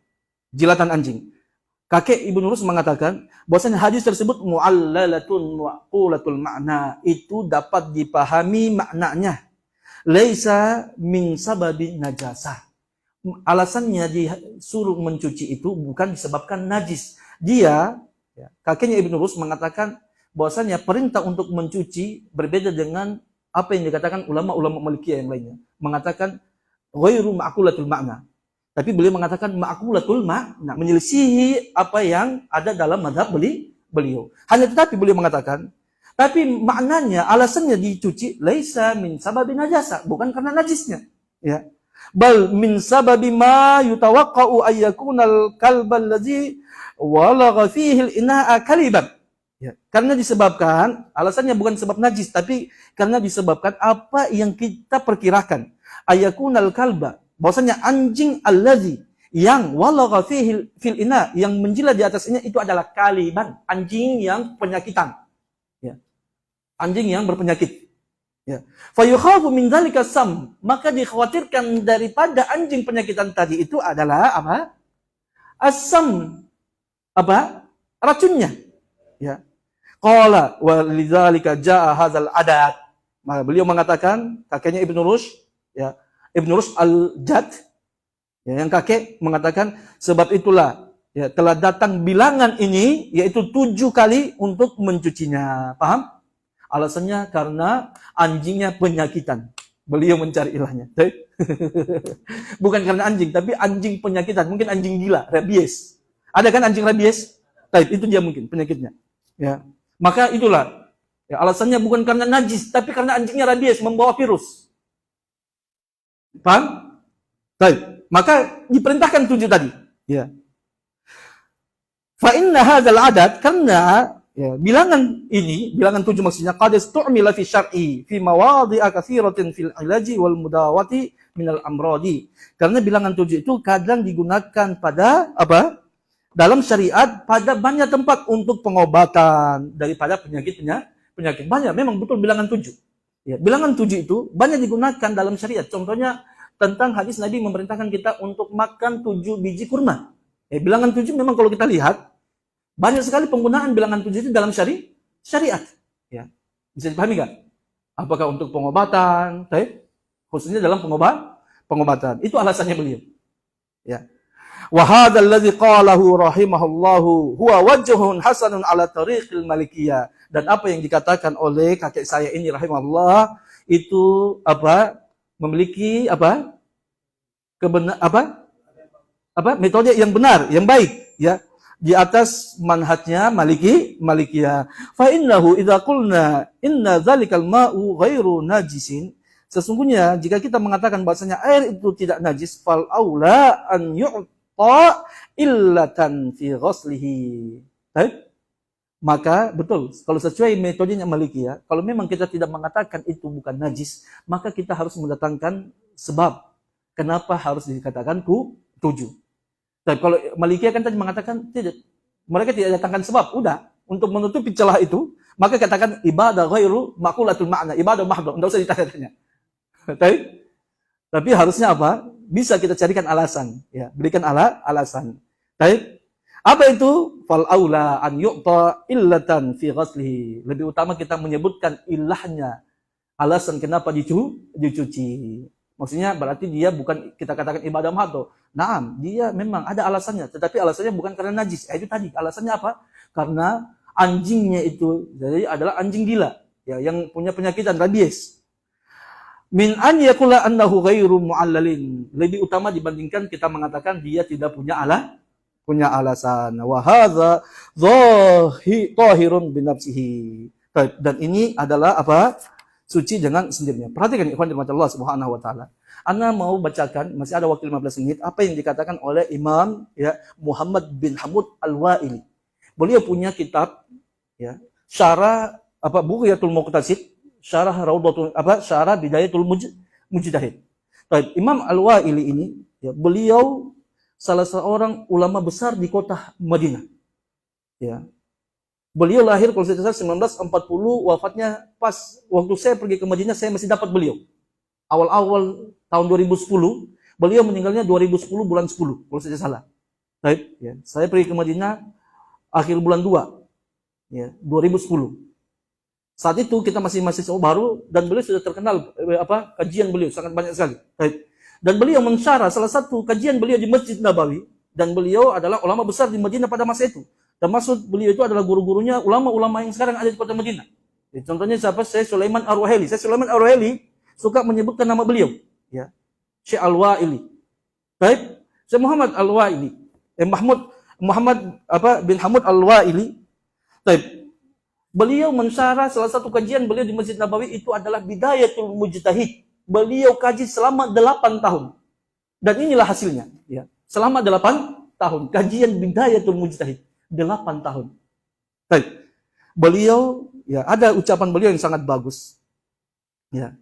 jilatan anjing. Kakek Ibnu Rushd mengatakan bahwasanya hadis tersebut mu'allalatun maqulatul makna, itu dapat dipahami maknanya. Laisa min sababi najasah. Alasannya disuruh mencuci itu bukan disebabkan najis. Dia kakeknya Ibn Rushd mengatakan bahwasanya perintah untuk mencuci berbeda dengan apa yang dikatakan ulama-ulama Malikiyah yang lainnya. Mengatakan ghairu ma'qulatul makna. Tapi beliau mengatakan ma'qulatul makna, menyelisihi apa yang ada dalam mazhab beliau. Hanya tetapi beliau mengatakan, tapi maknanya alasannya dicuci laisa min sababi najasa, bukan karena najisnya. Ya. Bal min sababi ma yutawaqqa'u ayyakunal kalbal ladzi walagha fihi al-ina'a kaliban. Ya, karena disebabkan, alasannya bukan sebab najis, tapi karena disebabkan apa yang kita perkirakan. Ayakunal kalba, bahwasanya anjing alladzi yang walagha fihi fil ina, yang menjilat di atasnya itu adalah kaliban, anjing yang penyakitan. Ya. Anjing yang berpenyakit. Ya. Fayukhafu min dzalika sam, maka dikhawatirkan daripada anjing penyakitan tadi itu adalah apa? Asam. Racunnya. Ya. Qala wa lidzalika jaa hadzal adat. Maka beliau mengatakan, kakeknya Ibn Rushd, ya, Ibn Rushd al-Jad, ya, yang kakek mengatakan sebab itulah ya telah datang bilangan ini yaitu 7 kali untuk mencucinya. Paham? Alasannya karena anjingnya penyakitan. Beliau mencari ilahnya. Bukan karena anjing, tapi anjing penyakitan. Mungkin anjing gila, rabies. Ada kan anjing rabies? Itu dia mungkin penyakitnya. Ya. Maka itulah. Ya, alasannya bukan karena najis, tapi karena anjingnya rabies, membawa virus. Paham? Maka diperintahkan 7 tadi. Ya. Fa inna hadzal adat, karena ya, bilangan ini, bilangan 7 maksudnya qad istu'mila fi syar'i fi mawadhi'a katsiratin fil ilaji wal mudawati minal amradi. Karena bilangan 7 itu kadang digunakan pada dalam syariat pada banyak tempat untuk pengobatan daripada penyakit. Banyak, memang betul bilangan 7. Ya, bilangan 7 itu banyak digunakan dalam syariat. Contohnya tentang hadis Nabi memerintahkan kita untuk makan 7 biji kurma. Ya, bilangan 7 memang kalau kita lihat banyak sekali penggunaan bilangan 7 itu dalam syariat. Ya. Bisa dipahami nggak? Apakah untuk pengobatan? Khususnya dalam pengobatan. Itu alasannya beliau. Ya. Wa hadzal ladzi qalahu rahimahullahu huwa wajhun hasanun ala tariqil malikiyah. Dan apa yang dikatakan oleh kakek saya ini rahimahullah itu memiliki metode yang benar, yang baik. ya di atas manhajnya Malikiyah. Fa innahu idza qulna inna dzalikal ma'u ghairu najisin. Sesungguhnya jika kita mengatakan bahasanya air itu tidak najis, fal aula an yu'ta illatan fi ghuslihi. Baik? Maka betul, kalau sesuai metodenya Malikiyah, kalau memang kita tidak mengatakan itu bukan najis, maka kita harus mendatangkan sebab kenapa harus dikatakan tujuh. Tapi kalau Malikiyah kan tadi mengatakan tidak, mereka tidak datangkan sebab, udah untuk menutupi celah itu, maka katakan ibadah ghairu maqulatul ma'na, ibadah mahdhur, enggak usah ditanya-tanya. Tapi harusnya apa? Bisa kita carikan alasan, ya, berikan alasan. Baik. Apa itu? Fal aula an yu'ta illatan fi ghaslihi. Lebih utama kita menyebutkan ilahnya, alasan kenapa dicuci. Maksudnya berarti dia bukan kita katakan ibadah mahdhur. Naam, dia memang ada alasannya, tetapi alasannya bukan karena najis. Itu tadi, alasannya apa? Karena anjingnya itu jadi adalah anjing gila, ya, yang punya penyakitan rabies. Min an yakula annahu ghairu mu'allalin. Lebih utama dibandingkan kita mengatakan dia tidak punya alasan. Wa hadza dhahirun bi nafsihi. Dan ini adalah apa? Suci dengan sendirinya. Perhatikan ikhwan dirahmati Allah Subhanahu wa taala. Ana mau bacakan, masih ada waktu 15 menit, apa yang dikatakan oleh Imam, ya, Muhammad bin Hamud Al-Wa'ili. Beliau punya kitab, ya, syarah Bughyatul Muqtasid, syarah syarah Bidayatul Mujtahid. Baik, Imam Al-Wa'ili ini, ya, beliau salah seorang ulama besar di kota Madinah. Ya. Beliau lahir kalau saya salah 1940, wafatnya pas waktu saya pergi ke Madinah saya masih dapat beliau. Awal-awal tahun 2010, beliau meninggalnya 2010 bulan 10 kalau saya salah. Baik, ya. Saya pergi ke Madinah akhir bulan 2. Ya, 2010. Saat itu kita masih mahasiswa baru dan beliau sudah terkenal kajian beliau sangat banyak sekali. Baik. Dan beliau mensyarah salah satu kajian beliau di Masjid Nabawi dan beliau adalah ulama besar di Madinah pada masa itu. Termasuk beliau itu adalah guru-gurunya ulama-ulama yang sekarang ada di kota Madinah. Contohnya siapa? Syekh Sulaiman Ar-Ruhaili. Syekh Sulaiman Ar-Ruhaili suka menyebutkan nama beliau, ya. Syekh Al-Wa'ili. Baik, Syekh Muhammad Al-Wa'ili. Muhammad bin Hamud Al-Wa'ili. Baik. Beliau mensyarah salah satu kajian beliau di Masjid Nabawi itu adalah Bidayatul Mujtahid. Beliau kaji selama 8 tahun. Dan inilah hasilnya, ya. Selama 8 tahun kajian Bidayatul Mujtahid, 8 tahun. Baik. Beliau, ya, ada ucapan beliau yang sangat bagus. Ya.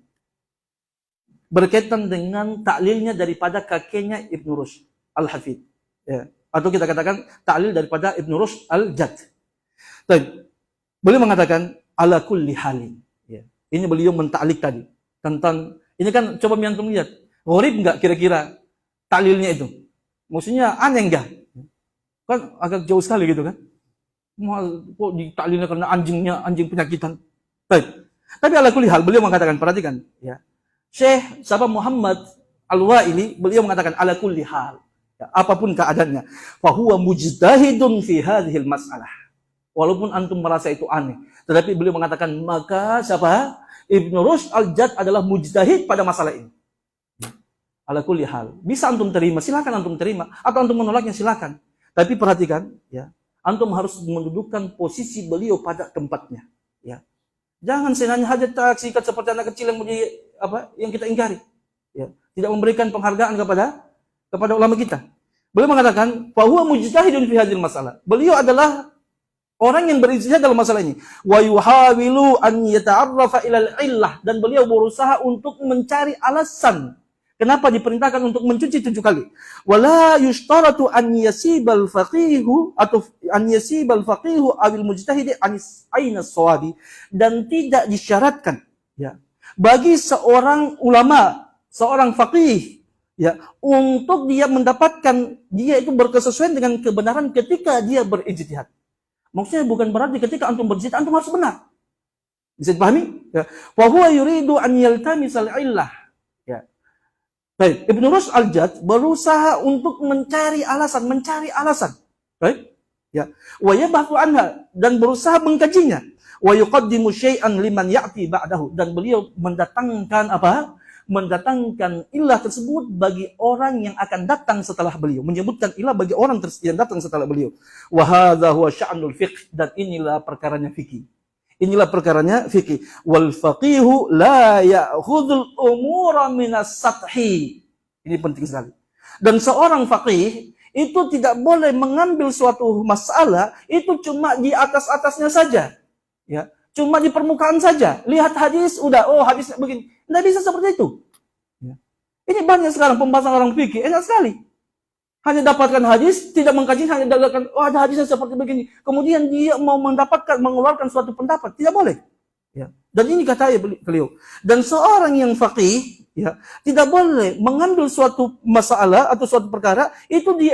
Berkaitan dengan taklilnya daripada kakeknya Ibnu Rushd Al-Hafidh. Ya. Atau kita katakan taklil daripada Ibnu Rushd Al-Jadd. Baik. Beliau mengatakan ala kulli halin. Ya. Ini beliau mentaklik tadi tentang ini kan coba antum lihat. Gharib enggak kira-kira taklilnya itu? Maksudnya aneh enggak? Kan agak jauh sekali gitu kan? Kok ditaklilnya karena anjing penyakitan. Baik. Tapi ala kulli hal beliau mengatakan, perhatikan, ya. Syekh Muhammad Al-Wa'ili beliau mengatakan ala kulli hal. Ya, apapun keadaannya, fa huwa mujtahidun fi hadhil mas'alah. Walaupun antum merasa itu aneh, tetapi beliau mengatakan maka siapa? Ibnu Rushd Al-Jadd adalah mujtahid pada masalah ini. Ala kulli hal. Bisa antum terima, silakan antum terima, atau antum menolaknya silakan. Tapi perhatikan, ya, antum harus mendudukkan posisi beliau pada tempatnya, ya. Jangan senangnya hajat tak sikat seperti anak kecil yang kita ingkari, ya. Tidak memberikan penghargaan kepada ulama kita. Beliau mengatakan bahwa mujtahidun fi hadzal masalah. Beliau adalah orang yang berijtihad dalam masalah ini. Wa yuhawilu an yata'arrafa ilal illah, dan beliau berusaha untuk mencari alasan kenapa diperintahkan untuk mencuci 7 kali. Wala yushtaratu an yasibal faqihu atau an yasibal faqihu awil mujtahidi aina sawabi, dan tidak disyaratkan, ya, bagi seorang ulama, seorang faqih, ya, untuk dia mendapatkan dia itu berkesesuaian dengan kebenaran ketika dia berijtihad. Maksudnya bukan berarti ketika antum berijtihad antum harus benar. Bisa dipahami? Ya. Wa huwa yuridu an yaltamisal illah. Ya. Baik, Ibnu Rushd Al-Jadd berusaha untuk mencari alasan. Baik? Ya. Wa yabathu anha, dan berusaha mengkajinya. Wa yuqaddimu syai'an liman ya'ti ba'dahu, dan beliau mendatangkan mendatangkan ilah tersebut bagi orang yang akan datang setelah beliau, menyebutkan ilah bagi orang yang datang setelah beliau. Wa hadza huwa sya'nul fiqh, dan inilah perkaranya fikih. Inilah perkaranya fikih. Wal faqihu la ya'khudul umura minas sathi. Ini penting sekali. Dan seorang faqih itu tidak boleh mengambil suatu masalah itu cuma di atas-atasnya saja. Ya, cuma di permukaan saja. Lihat hadis, udah, oh hadisnya begini. Tidak bisa seperti itu. Ya. Ini banyak sekarang pembahasan orang fikih, enak sekali. Hanya dapatkan hadis, tidak mengkaji, hanya dapatkan, oh ada hadisnya seperti begini. Kemudian dia mau mengeluarkan suatu pendapat, tidak boleh. Ya. Dan ini katanya beliau. Dan seorang yang faqih, ya, tidak boleh mengambil suatu masalah atau suatu perkara itu di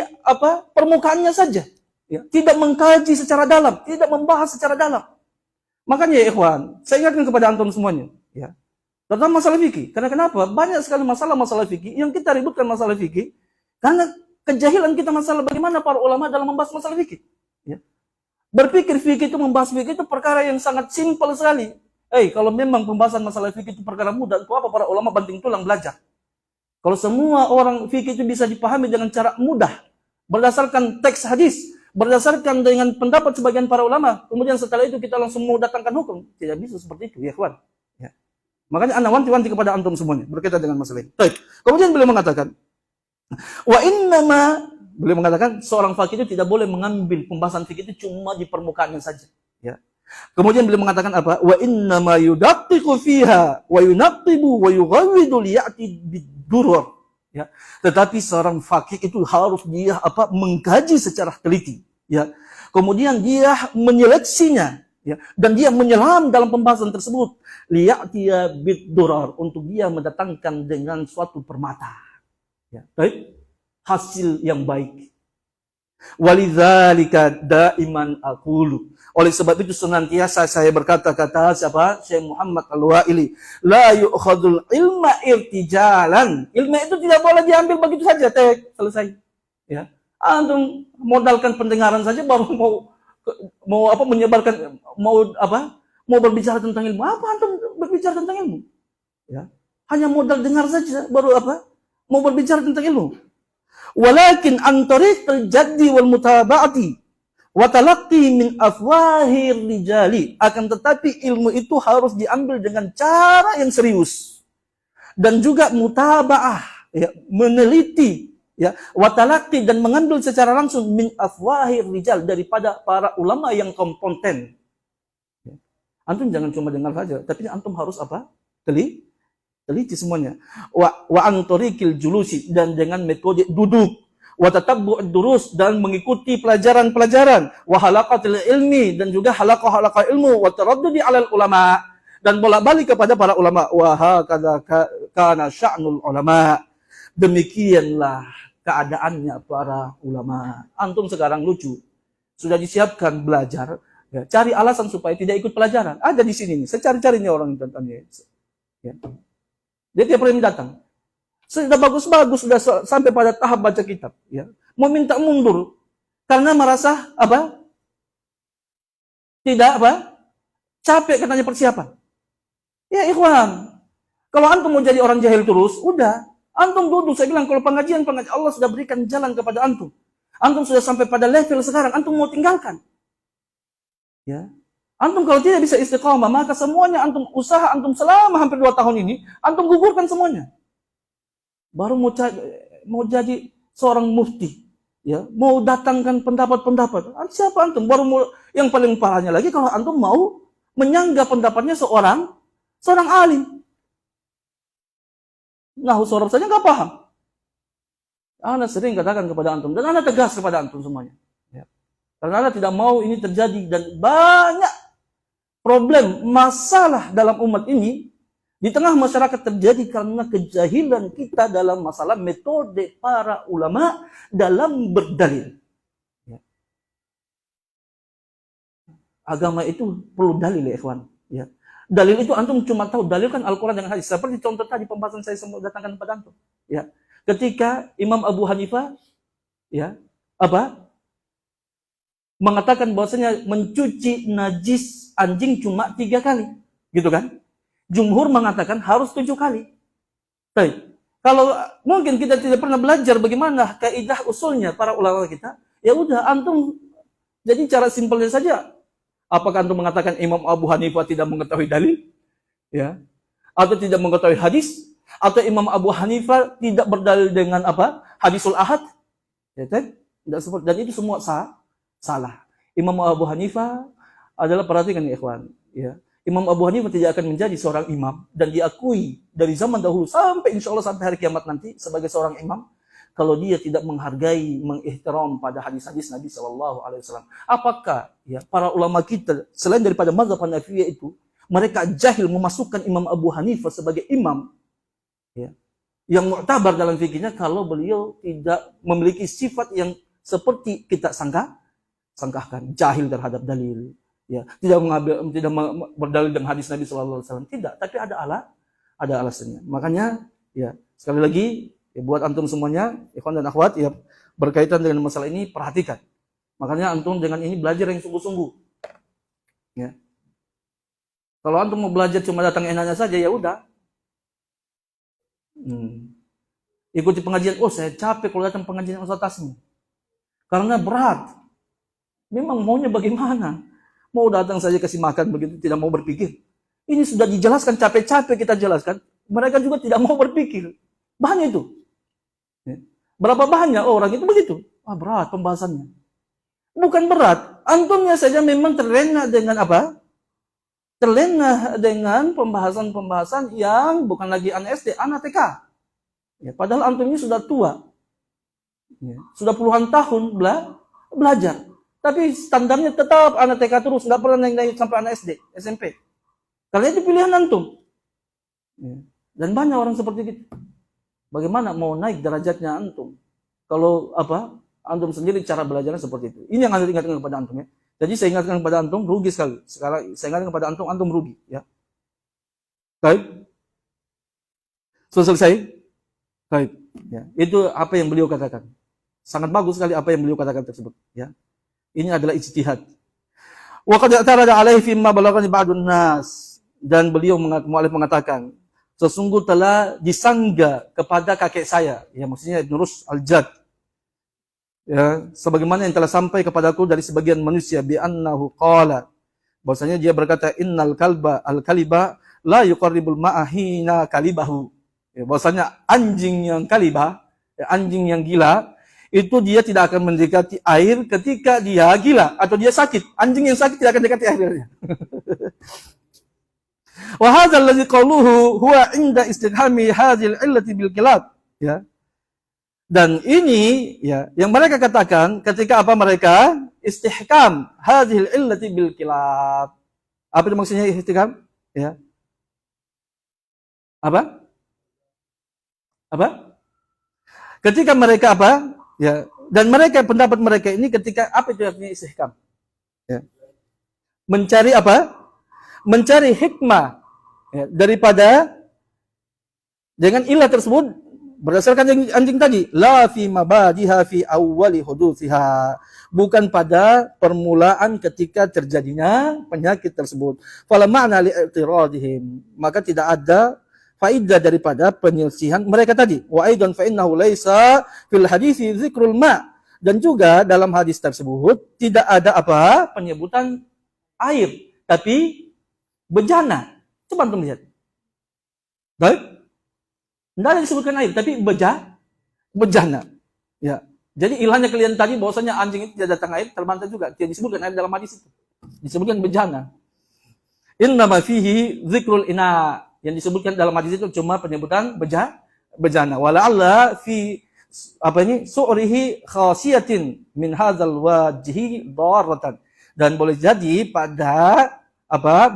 permukaannya saja. Ya. Tidak mengkaji secara dalam, tidak membahas secara dalam. Makanya ya ikhwan, saya ingatkan kepada antum semuanya, ya. Terutama masalah fikih. Karena kenapa? Banyak sekali masalah-masalah fikih yang kita ributkan masalah fikih karena kejahilan kita masalah bagaimana para ulama dalam membahas masalah fikih. Ya. Berpikir fikih itu, membahas fikih itu perkara yang sangat simpel sekali. Kalau memang pembahasan masalah fikih itu perkara mudah, itu apa para ulama banting tulang belajar? Kalau semua orang fikih itu bisa dipahami dengan cara mudah, berdasarkan teks hadis, berdasarkan dengan pendapat sebagian para ulama, kemudian setelah itu kita langsung mau datangkan hukum, tidak bisa seperti itu, ya kawan. Ya. Makanya ana wanti-wanti kepada antum semuanya berkaitan dengan masalah ini. Baik. Kemudian beliau mengatakan, beliau mengatakan seorang faqih itu tidak boleh mengambil pembahasan fikih itu cuma di permukaannya saja. Ya. Kemudian beliau mengatakan apa? Wa innama yudaqqiqu fiha wa yunaqqibu wa yughawwidu liya'ti bid-durur. Ya. Tetapi seorang faqih itu harus dia mengkaji secara teliti. Ya. Kemudian dia menyeleksinya. Ya. Dan dia menyelam dalam pembahasan tersebut. Liya'ti bid-durur. Untuk dia mendatangkan dengan suatu permata. Ya. Baik. Hasil yang baik. Walidzalika daiman aqulu. Oleh sebab itu senantiasa saya berkata kata siapa? Syekh Muhammad Al-Waili, la yu'khadul ilma irtijalan. Ilmu itu tidak boleh diambil begitu saja, selesai. Ya. Antum modalkan pendengaran saja baru mau menyebarkan mau berbicara tentang ilmu. Apa antum berbicara tentang ilmu? Ya. Hanya modal dengar saja baru mau berbicara tentang ilmu. Walakin an tariqil jaddi wal mutaba'ati wa talaqqi min afwahir rijali. Akan tetapi ilmu itu harus diambil dengan cara yang serius dan juga mutaba'ah, ya, meneliti, ya, wa talaqqi, dan mengambil secara langsung min afwahir rijal, daripada para ulama yang kompeten. Ya. Antum jangan cuma dengar saja, tapi antum harus teliti semuanya. Wa an tariqil julusi, dan dengan metode duduk. Wa tatabbu'ud durus, dan mengikuti pelajaran-pelajaran. Wa halaqatil ilmi, dan juga halaqah-halaqah ilmu. Wa taraddudi 'alal ulama, dan bolak-balik kepada para ulama. Wa hakadza kana sya'nul ulama. Demikianlah keadaannya para ulama. Antum sekarang lucu. Sudah disiapkan belajar, ya, cari alasan supaya tidak ikut pelajaran. Ada di sini nih. Saya cari-cari nih orang yang tanya. Ya. Dia tiap hari datang. Sudah bagus-bagus, sudah sampai pada tahap baca kitab. Ya. Mau minta mundur. Karena merasa tidak capek katanya persiapan. Ya ikhwan. Kalau antum mau jadi orang jahil terus, udah. Antum duduk, saya bilang kalau pengajian Allah sudah berikan jalan kepada antum. Antum sudah sampai pada level sekarang, antum mau tinggalkan. Ya. Antum kalau tidak bisa istiqamah, maka semuanya antum usaha antum selama hampir 2 tahun ini, antum gugurkan semuanya. Baru mau jadi seorang mufti, ya, mau datangkan pendapat-pendapat. Siapa antum? Baru yang paling parahnya lagi kalau antum mau menyanggah pendapatnya seorang alim. Nah, sorab saja nggak paham. Ana sering katakan kepada antum, dan ana tegas kepada antum semuanya. Ya. Karena ana tidak mau ini terjadi, dan banyak problem, masalah dalam umat ini di tengah masyarakat terjadi karena kejahilan kita dalam masalah metode para ulama dalam berdalil. Ya. Agama itu perlu dalil, ya ikhwan. Ya. Dalil itu antum cuma tahu dalil kan Al-Quran dengan hadis. Seperti contoh tadi pembahasan saya semua datangkan kepada antum. Ya. Ketika Imam Abu Hanifah, ya, mengatakan bahwasanya mencuci najis anjing cuma 3 kali, gitu kan? Jumhur mengatakan harus 7 kali. Baik. Kalau mungkin kita tidak pernah belajar bagaimana kaidah usulnya para ulama kita, ya udah antum jadi cara simpelnya saja. Apakah antum mengatakan Imam Abu Hanifah tidak mengetahui dalil? Ya. Atau tidak mengetahui hadis? Atau Imam Abu Hanifah tidak berdalil dengan apa? Hadisul ahad? Ya kan? Tidak seperti, dan itu semua salah. Imam Abu Hanifah adalah, perhatikan ya ikhwan, ya. Imam Abu Hanifah tidak akan menjadi seorang imam dan diakui dari zaman dahulu sampai insya Allah sampai hari kiamat nanti sebagai seorang imam kalau dia tidak menghargai, mengihtiram pada hadis-hadis Nabi Shallallahu Alaihi Wasallam. Apakah ya para ulama kita selain daripada mazhab Hanafiyah itu mereka jahil memasukkan Imam Abu Hanifah sebagai imam ya, yang mu'tabar dalam fikihnya kalau beliau tidak memiliki sifat yang seperti kita sangkakan, jahil terhadap dalil. Ya, tidak berdalil dengan hadis Nabi Shallallahu Alaihi Wasallam, tidak, tapi ada alasannya. Makanya, ya sekali lagi, ya, buat antum semuanya, ikhwan dan akhwat, ya berkaitan dengan masalah ini perhatikan. Makanya antum dengan ini belajar yang sungguh-sungguh. Ya. Kalau antum mau belajar cuma datang enaknya saja, ya udah. Ikuti pengajian, oh saya capek kalau datang pengajian Ustaz Tasmi, karena berat. Memang maunya bagaimana? Mau datang saja kasih makan begitu, tidak mau berpikir. Ini sudah dijelaskan, capek-capek kita jelaskan. Mereka juga tidak mau berpikir. Bahannya itu. Berapa bahannya? Oh, orang itu begitu. Berat pembahasannya. Bukan berat. Antumnya saja memang terlena dengan apa? Terlena dengan pembahasan-pembahasan yang bukan lagi anak SD, anak TK. Ya, padahal antumnya sudah tua. Ya, sudah puluhan tahun belajar. Tapi standarnya tetap anak TK terus, nggak pernah naik sampai anak SD, SMP. Karena itu pilihan antum. Dan banyak orang seperti itu. Bagaimana mau naik derajatnya antum? Kalau antum sendiri cara belajarnya seperti itu. Ini yang harus diingatkan kepada antum ya. Jadi saya ingatkan kepada antum, rugi sekali. Sekarang saya ingatkan kepada antum rugi ya. Baik. Sudah selesai? Baik. Ya. Itu apa yang beliau katakan. Sangat bagus sekali apa yang beliau katakan tersebut ya. Ini adalah ijtihad. Wa qad i'tarada alaihi fimma balaghani ba'dun nas, dan beliau mengatakan sesungguh telah disangga kepada kakek saya, ya maksudnya Ibnu Rus al-Jad. Ya, sebagaimana yang telah sampai kepadaku dari sebagian manusia bi annahu qala, bahwasanya dia berkata innal kalba al-kaliba la yuqarribul ma'a hina kalibahu. Ya, bahwasanya anjing yang kalibah, ya, anjing yang gila itu dia tidak akan mendekati air ketika dia gila atau dia sakit. Anjing yang sakit tidak akan dekati airnya. Wa hadzal ladzi qaluhu huwa inda istidhami hadzal illati bil kilab, ya. Dan ini ya yang mereka katakan ketika mereka istihkam hadzal illati bil kilab. Apa itu maksudnya istihkam? Ya. Apa? Ketika mereka ya, dan mereka pendapat mereka ini ketika apa itu artinya istihkam? Ya. Mencari Mencari hikmah ya, daripada dengan ilah tersebut berdasarkan anjing tadi, la fi mabadiha fi awwali hudutsiha, bukan pada permulaan ketika terjadinya penyakit tersebut. Fala ma'na li'tiradihim, maka tidak ada faidah daripada penyelisihan mereka tadi. Wa aidan fa innahu laisa fil hadisi dzikrul ma, dan juga dalam hadis tersebut tidak ada penyebutan air, tapi bejana. Coba antum lihat. Baik? Tidak ada disebutkan air, tapi bejana. Ya. Jadi ilahnya kalian tadi bahwasanya anjing itu tidak datang air, terbantah juga. Tidak disebutkan air dalam hadis itu. Disebutkan bejana. Innama fihi dzikrul ina, yang disebutkan dalam hadis itu cuma penyebutan bejana. Wala'alla fi su'rihi khasiyatin min hadzal wajhi daratan. Dan boleh jadi pada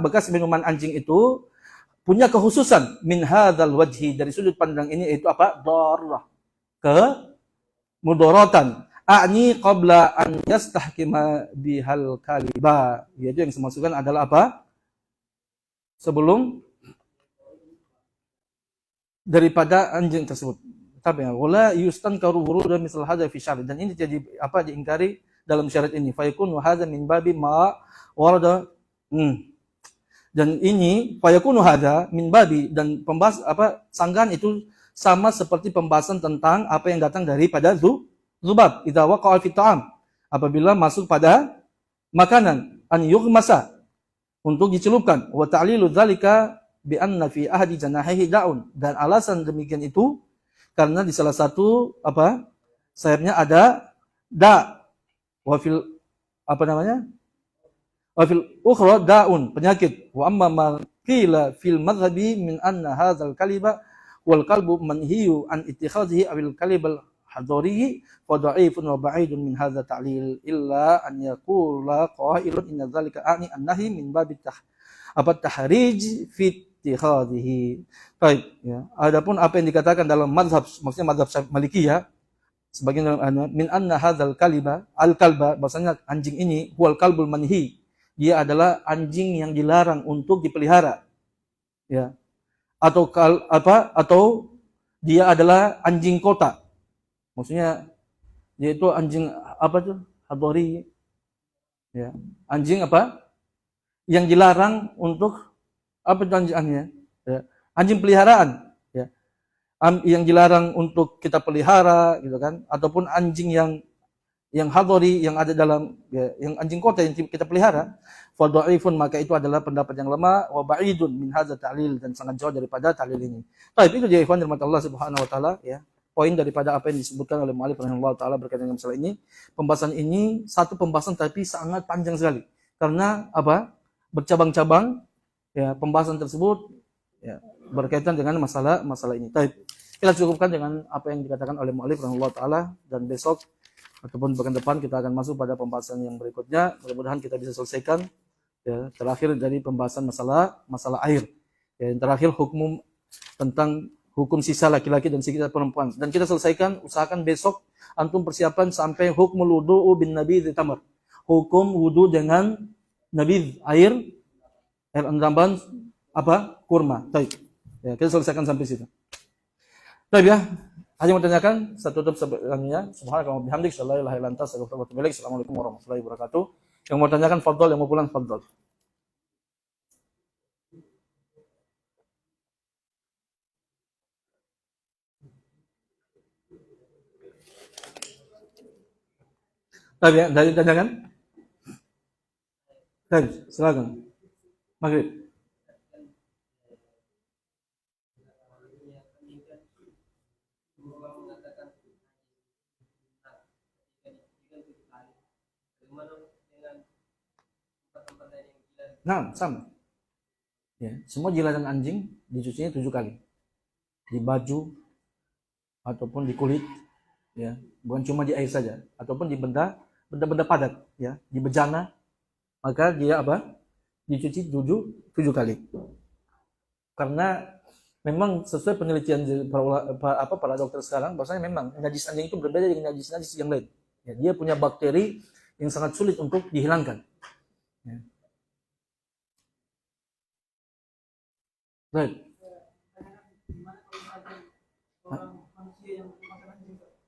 bekas minuman anjing itu punya kekhususan min hadzal wajhi, dari sudut pandang ini, yaitu darah, mudaratan. A'ni qabla an yastahkima bihal kaliba, yaitu yang dimaksudkan adalah sebelum daripada anjing tersebut. Tapi wala yustankaru wurudan misal hadza fi syar'i, dan ini jadi diingkari dalam syarat ini. Fa yakunu hadza min babi ma warada. Dan ini fa yakunu hadza min babi, dan pembahas sanggahan itu sama seperti pembahasan tentang apa yang datang daripada zubab. Idza waqa'a fi ta'am, apabila masuk pada makanan, an yughmasa, untuk dicelupkan. Wa ta'lilu dzalika bi anna fi ahadi janahihi da'un, dan alasan demikian itu karena di salah satu sayapnya ada wa fil wa fil ukhra da'un, penyakit. Wa amma ma qila fil madhhabi min anna hadzal kaliba wal qalbu manhiyu an ittikhadhihi awil kalibal hadari fa dha'ifun wa ba'idun min hadza ta'lil illa an yaqula qailun inna dzalika ani an-nahi min babit tahrij fi ittikhadhihi. Baik, ya. Adapun apa yang dikatakan dalam mazhab, maksudnya mazhab Malikiyah, sebagian min anna hadzal kaliba al-kalba, bahasanya anjing ini huwal kalbul manhi, dia adalah anjing yang dilarang untuk dipelihara. Ya. Atau dia adalah anjing kota. Maksudnya dia itu anjing hadari. Ya. Anjing yang dilarang untuk anjingnya? Ya. Anjing peliharaan, ya. Yang dilarang untuk kita pelihara, gitu kan? Ataupun anjing yang hadari, yang ada dalam, ya, yang anjing kota yang kita pelihara, fa dha'ifun, maka itu adalah pendapat yang lemah, wa ba'idun min hadza ta'lil, dan sangat jauh daripada ta'lil ini. Baik, itu dia ikhwan rahmat Allah Subhanahu wa taala, ya. Poin daripada apa yang disebutkan oleh mu'allif rahimahullah taala berkaitan dengan masalah ini. Pembahasan ini satu pembahasan tapi sangat panjang sekali. Karena bercabang-cabang, ya, pembahasan tersebut, ya, berkaitan dengan masalah ini. Baik, kita cukupkan dengan apa yang dikatakan oleh mu'allif rahimahullah taala, dan besok ataupun pekan depan kita akan masuk pada pembahasan yang berikutnya. Mudah-mudahan kita bisa selesaikan, ya, terakhir dari pembahasan masalah air. Ya, yang terakhir tentang hukum sisa laki-laki dan sisa perempuan. Dan kita selesaikan, usahakan besok antum persiapan sampai hukmul wudu'u bin nabidh tamar. Hukum wudu dengan nabidh, air endaman kurma. Baik. Ya, kita selesaikan sampai situ. Baik, ya. Ada yang mau tanyakan? Saya tutup sebelumnya. Subhanallah wa bihamdik, la ilaha illa anta, astaghfiruka wa atubu ilaik. Assalamualaikum warahmatullahi wabarakatuh. Yang mau tanyakan fadhol, yang mau pulang fadhol. Baik, ya, dari tanyakan? Baik, silakan. Maghrib. Nah, sama. Ya, semua jilatan anjing dicucinya 7 kali. Di baju ataupun di kulit, ya, bukan cuma di air saja, ataupun di benda padat, ya, di bejana, maka dia dicuci 7 kali. Karena memang sesuai penelitian para dokter sekarang, bahwasanya memang najis anjing itu berbeda dengan najis yang lain. Ya, dia punya bakteri yang sangat sulit untuk dihilangkan. Ya. Baik.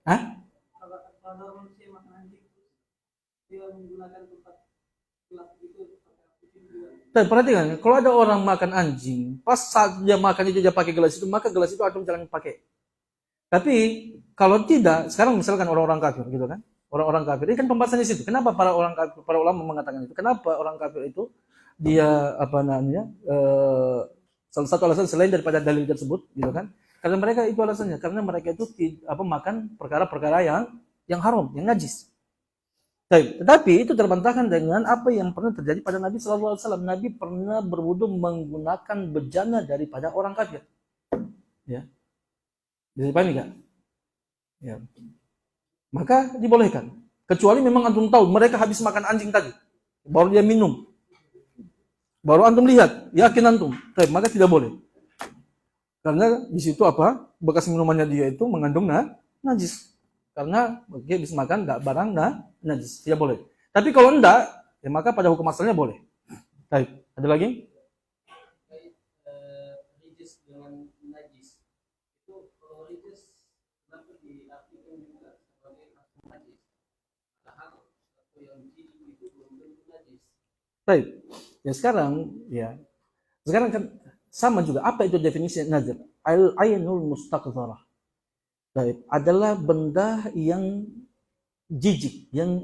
Hah? Kalau manusia makan anjing, dia menggunakan tempat gelap itu. Dan perhatikan, kalau ada orang makan anjing, pas saat dia makan itu dia pakai gelas itu, maka gelas itu akan jangan pakai. Tapi kalau tidak, sekarang misalkan orang-orang kafir, gitu kan? Orang-orang kafir, ini kan pembahasannya situ. Kenapa para ulama mengatakan itu? Kenapa orang kafir itu dia salah satu alasan selain daripada dalil tersebut, gitu kan? Karena mereka itu alasannya, karena mereka itu makan perkara-perkara yang haram, yang najis. Tetapi itu terbantahkan dengan apa yang pernah terjadi pada Nabi Sallallahu Alaihi Wasallam. Nabi pernah berwudu menggunakan bejana daripada orang kafir. Ya, bisa dipahami nggak? Ya, maka dibolehkan. Kecuali memang antum tahu mereka habis makan anjing tadi, baru dia minum. Baru antum lihat, yakin antum, maka tidak boleh. Karena di situ bekas minumannya dia itu mengandung najis. Karena dia bisa makan barang najis, tidak boleh. Tapi kalau enggak, ya maka pada hukum asalnya boleh. Baik, ada lagi? Rijis dengan najis. Itu kalau rijis kenapa diartikan juga sebagai najis? Padahal satu yang jijik itu belum tentu najis. Baik. Ya sekarang kan sama juga. Apa itu definisi najis? Al-ainul mustaqdharah. Baik, adalah benda yang jijik, yang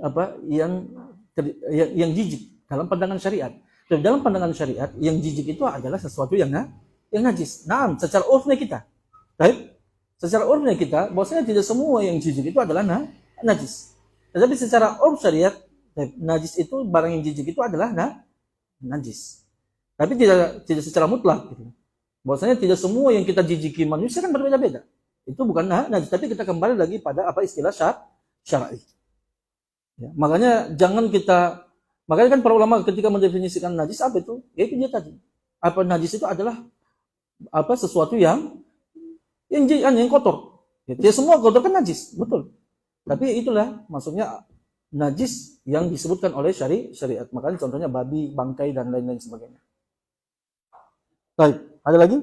jijik dalam pandangan syariat. Dan dalam pandangan syariat, yang jijik itu adalah sesuatu yang najis. Nah, secara urfnya kita. Baik, secara urfnya kita, bahwasanya tidak semua yang jijik itu adalah najis. Tetapi secara urf syariat, najis itu barang yang jijik itu adalah najis. Tapi tidak secara mutlak gitu. Bahwasanya tidak semua yang kita jijiki manusia kan berbeda-beda. Itu bukan najis, tapi kita kembali lagi pada apa istilah syar'i. Ya, makanya kan para ulama ketika mendefinisikan najis apa itu? Yaitu dia tadi. Apa najis itu adalah apa sesuatu yang kotor. Ya, semua kotor kan najis, betul. Tapi itulah maksudnya najis yang disebutkan oleh syariat. Makanya contohnya babi, bangkai dan lain-lain sebagainya. Baik, ada lagi?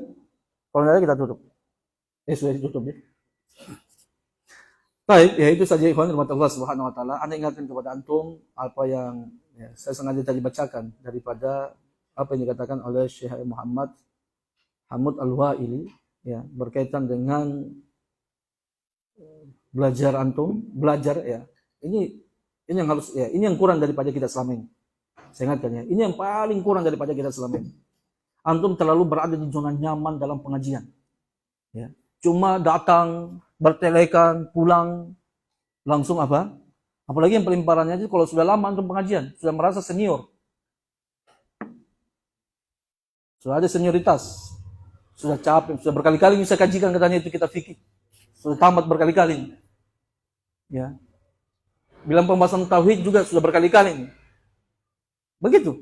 Kalau tidak ada kita tutup. Sudah ditutup ya. Baik, ya itu saja ikhwan rahmat Allah Subhanahu wa taala. Anda ingatkan kepada antum apa yang saya sengaja tadi bacakan daripada apa yang dikatakan oleh Syekh Muhammad Hamud Al-Waili ya, berkaitan dengan belajar ya. Ini yang harus ya, ini yang kurang daripada kita selama ini. Saya ingatkan ya, ini yang paling kurang daripada kita selama ini. Antum terlalu berada di zona nyaman dalam pengajian. Ya. Cuma datang, bertelekan, pulang, langsung apa? Apalagi yang paling parahnya itu kalau sudah lama antum pengajian, sudah merasa senior. Sudah ada senioritas. Sudah capek, sudah berkali-kali bisa kajikan katanya itu kita fikih. Sudah tamat berkali-kali. Ya. Bilang pembahasan tauhid juga sudah berkali-kali. Begitu.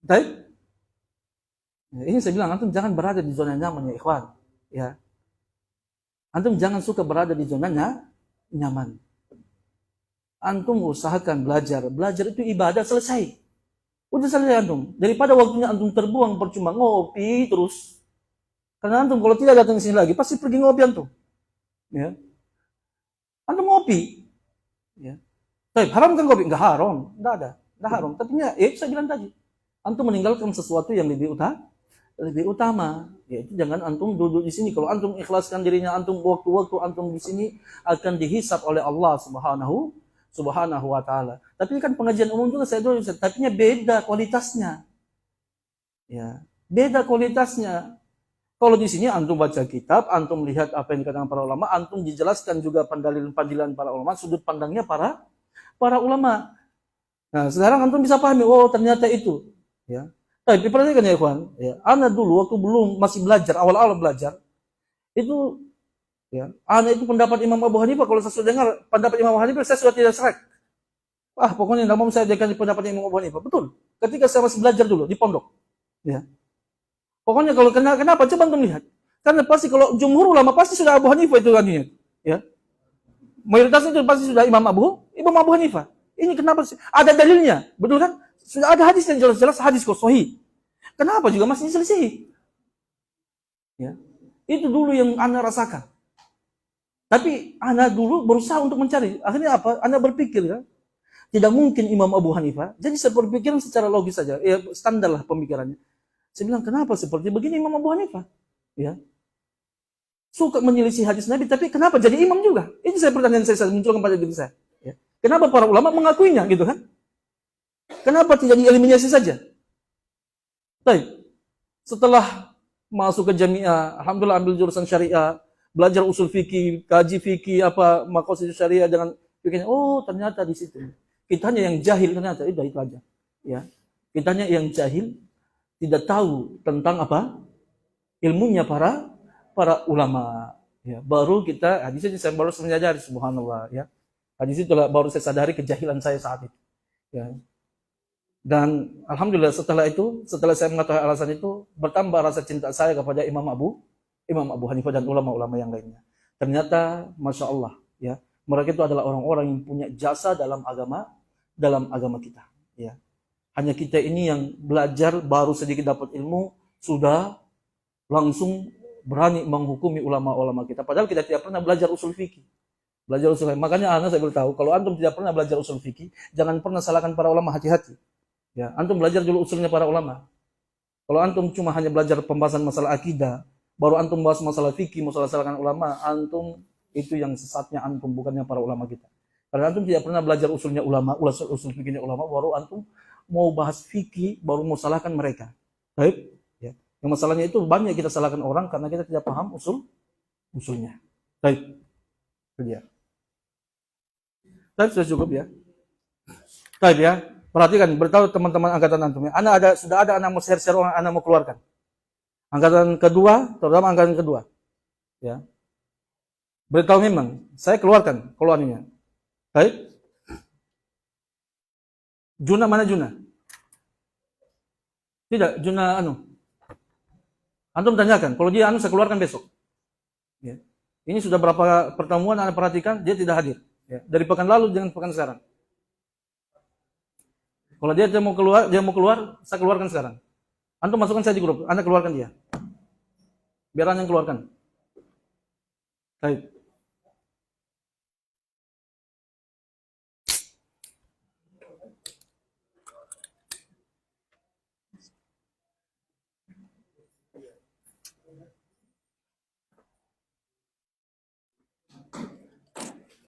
Baik. Ya, ini saya bilang antum jangan berada di zona nyaman ya ikhwan. Ya. Antum jangan suka berada di zona nyaman. Antum usahakan belajar. Belajar itu ibadah, selesai. Udah selesai antum. Daripada waktunya antum terbuang percuma ngopi terus. Karena antum kalau tidak datang ke sini lagi pasti pergi ngopi antum. Ya. Antum ngopi. Ya. Tapi haram kan kopi? Enggak haram. Enggak ada. Enggak haram. Tapi ya itu saya bilang tadi. Antum meninggalkan sesuatu yang lebih utama, yaitu jangan antum duduk di sini. Kalau antum ikhlaskan dirinya antum, waktu-waktu antum di sini akan dihisab oleh Allah Subhanahu wa taala. Tapi kan pengajian umum juga saya dulu, tapi beda kualitasnya. Ya, beda kualitasnya. Kalau di sini antum baca kitab, antum lihat apa yang dikatakan para ulama, antum dijelaskan juga pendalilan para ulama, sudut pandangnya para ulama. Nah, sekarang antum bisa pahami, oh ternyata itu, ya. Tapi perhatikan ya ikhwan, ya, ana dulu waktu masih belajar, awal-awal belajar, itu ya, ana itu pendapat Imam Abu Hanifah, kalau saya sudah dengar pendapat Imam Abu Hanifah, saya sudah tidak serak. Pokoknya tidak mau saya dengar pendapat Imam Abu Hanifah. Betul. Ketika saya masih belajar dulu di pondok. Ya. Pokoknya kalau kenapa coba antum lihat. Karena pasti kalau jumhur ulama pasti sudah Abu Hanifah itu kan ya. Mayoritas itu pasti sudah Imam Abu Hanifah. Ini kenapa sih? Ada dalilnya, betul kan? Sudah ada hadis yang jelas-jelas hadis kok sahih. Kenapa juga masih diselisihi? Ya. Itu dulu yang Anda rasakan. Tapi Anda dulu berusaha untuk mencari. Akhirnya apa? Anda berpikir kan? Tidak mungkin Imam Abu Hanifah. Jadi saya berpikir secara logis saja. Ya, standar lah pemikirannya. Saya bilang, kenapa seperti begini Imam Abu Hanifah? Ya. Suka menyelisih hadis Nabi, tapi kenapa jadi imam juga? Ini pertanyaan saya munculkan pada diri saya. Ya. Kenapa para ulama mengakuinya gitu kan? Kenapa tidak dieliminasi saja? Baik. Setelah masuk ke jamiah, alhamdulillah ambil jurusan syariah, belajar usul fikih, kaji fikih, maqasid syariah dengan pikirnya, oh ternyata di situ. Kitanya yang jahil ternyata itu aja. Ya. Kitanya yang jahil tidak tahu tentang ilmunya para ulama. Ya. Baru kita hadis ini saya baru menyadari subhanallah ya. Hadis itu baru saya sadari kejahilan saya saat itu. Ya. Dan alhamdulillah setelah saya mengetahui alasan itu, bertambah rasa cinta saya kepada Imam Abu Hanifah dan ulama-ulama yang lainnya. Ternyata masya Allah ya, mereka itu adalah orang-orang yang punya jasa dalam agama kita. Ya. Hanya kita ini yang belajar baru sedikit dapat ilmu sudah langsung berani menghukumi ulama-ulama kita. Padahal kita tidak pernah belajar usul fikih. Makanya saya beritahu, kalau antum tidak pernah belajar usul fikih, jangan pernah salahkan para ulama, hati-hati. Ya, antum belajar dulu usulnya para ulama. Kalau antum cuma hanya belajar pembahasan masalah akidah, baru antum bahas masalah fikih, masalah ulama, antum itu yang sesatnya antum, bukannya para ulama kita. Karena antum tidak pernah belajar usulnya ulama, usul fikihnya ulama, baru antum mau bahas fikih, baru mau salahkan mereka. Baik, ya. Yang masalahnya itu banyak kita salahkan orang karena kita tidak paham usulnya. Baik, itu dia. Baik, sudah cukup ya. Baik ya. Perhatikan, beritahu teman-teman angkatan antum ya. Sudah ada anak mau share orang, anak mau keluarkan. Angkatan kedua, terutama angkatan kedua. Ya. Beritahu memang, saya keluarkan keluarnya. Baik. Juna mana Juna? Tidak, Juna Antum tanyakan, kalau dia saya keluarkan besok. Ya. Ini sudah berapa pertemuan Anda perhatikan, dia tidak hadir. Ya. Dari pekan lalu dengan pekan sekarang. Kalau dia mau keluar, saya keluarkan sekarang. Antum masukkan saya di grup, Anda keluarkan dia. Biar Anda yang keluarkan. Baik.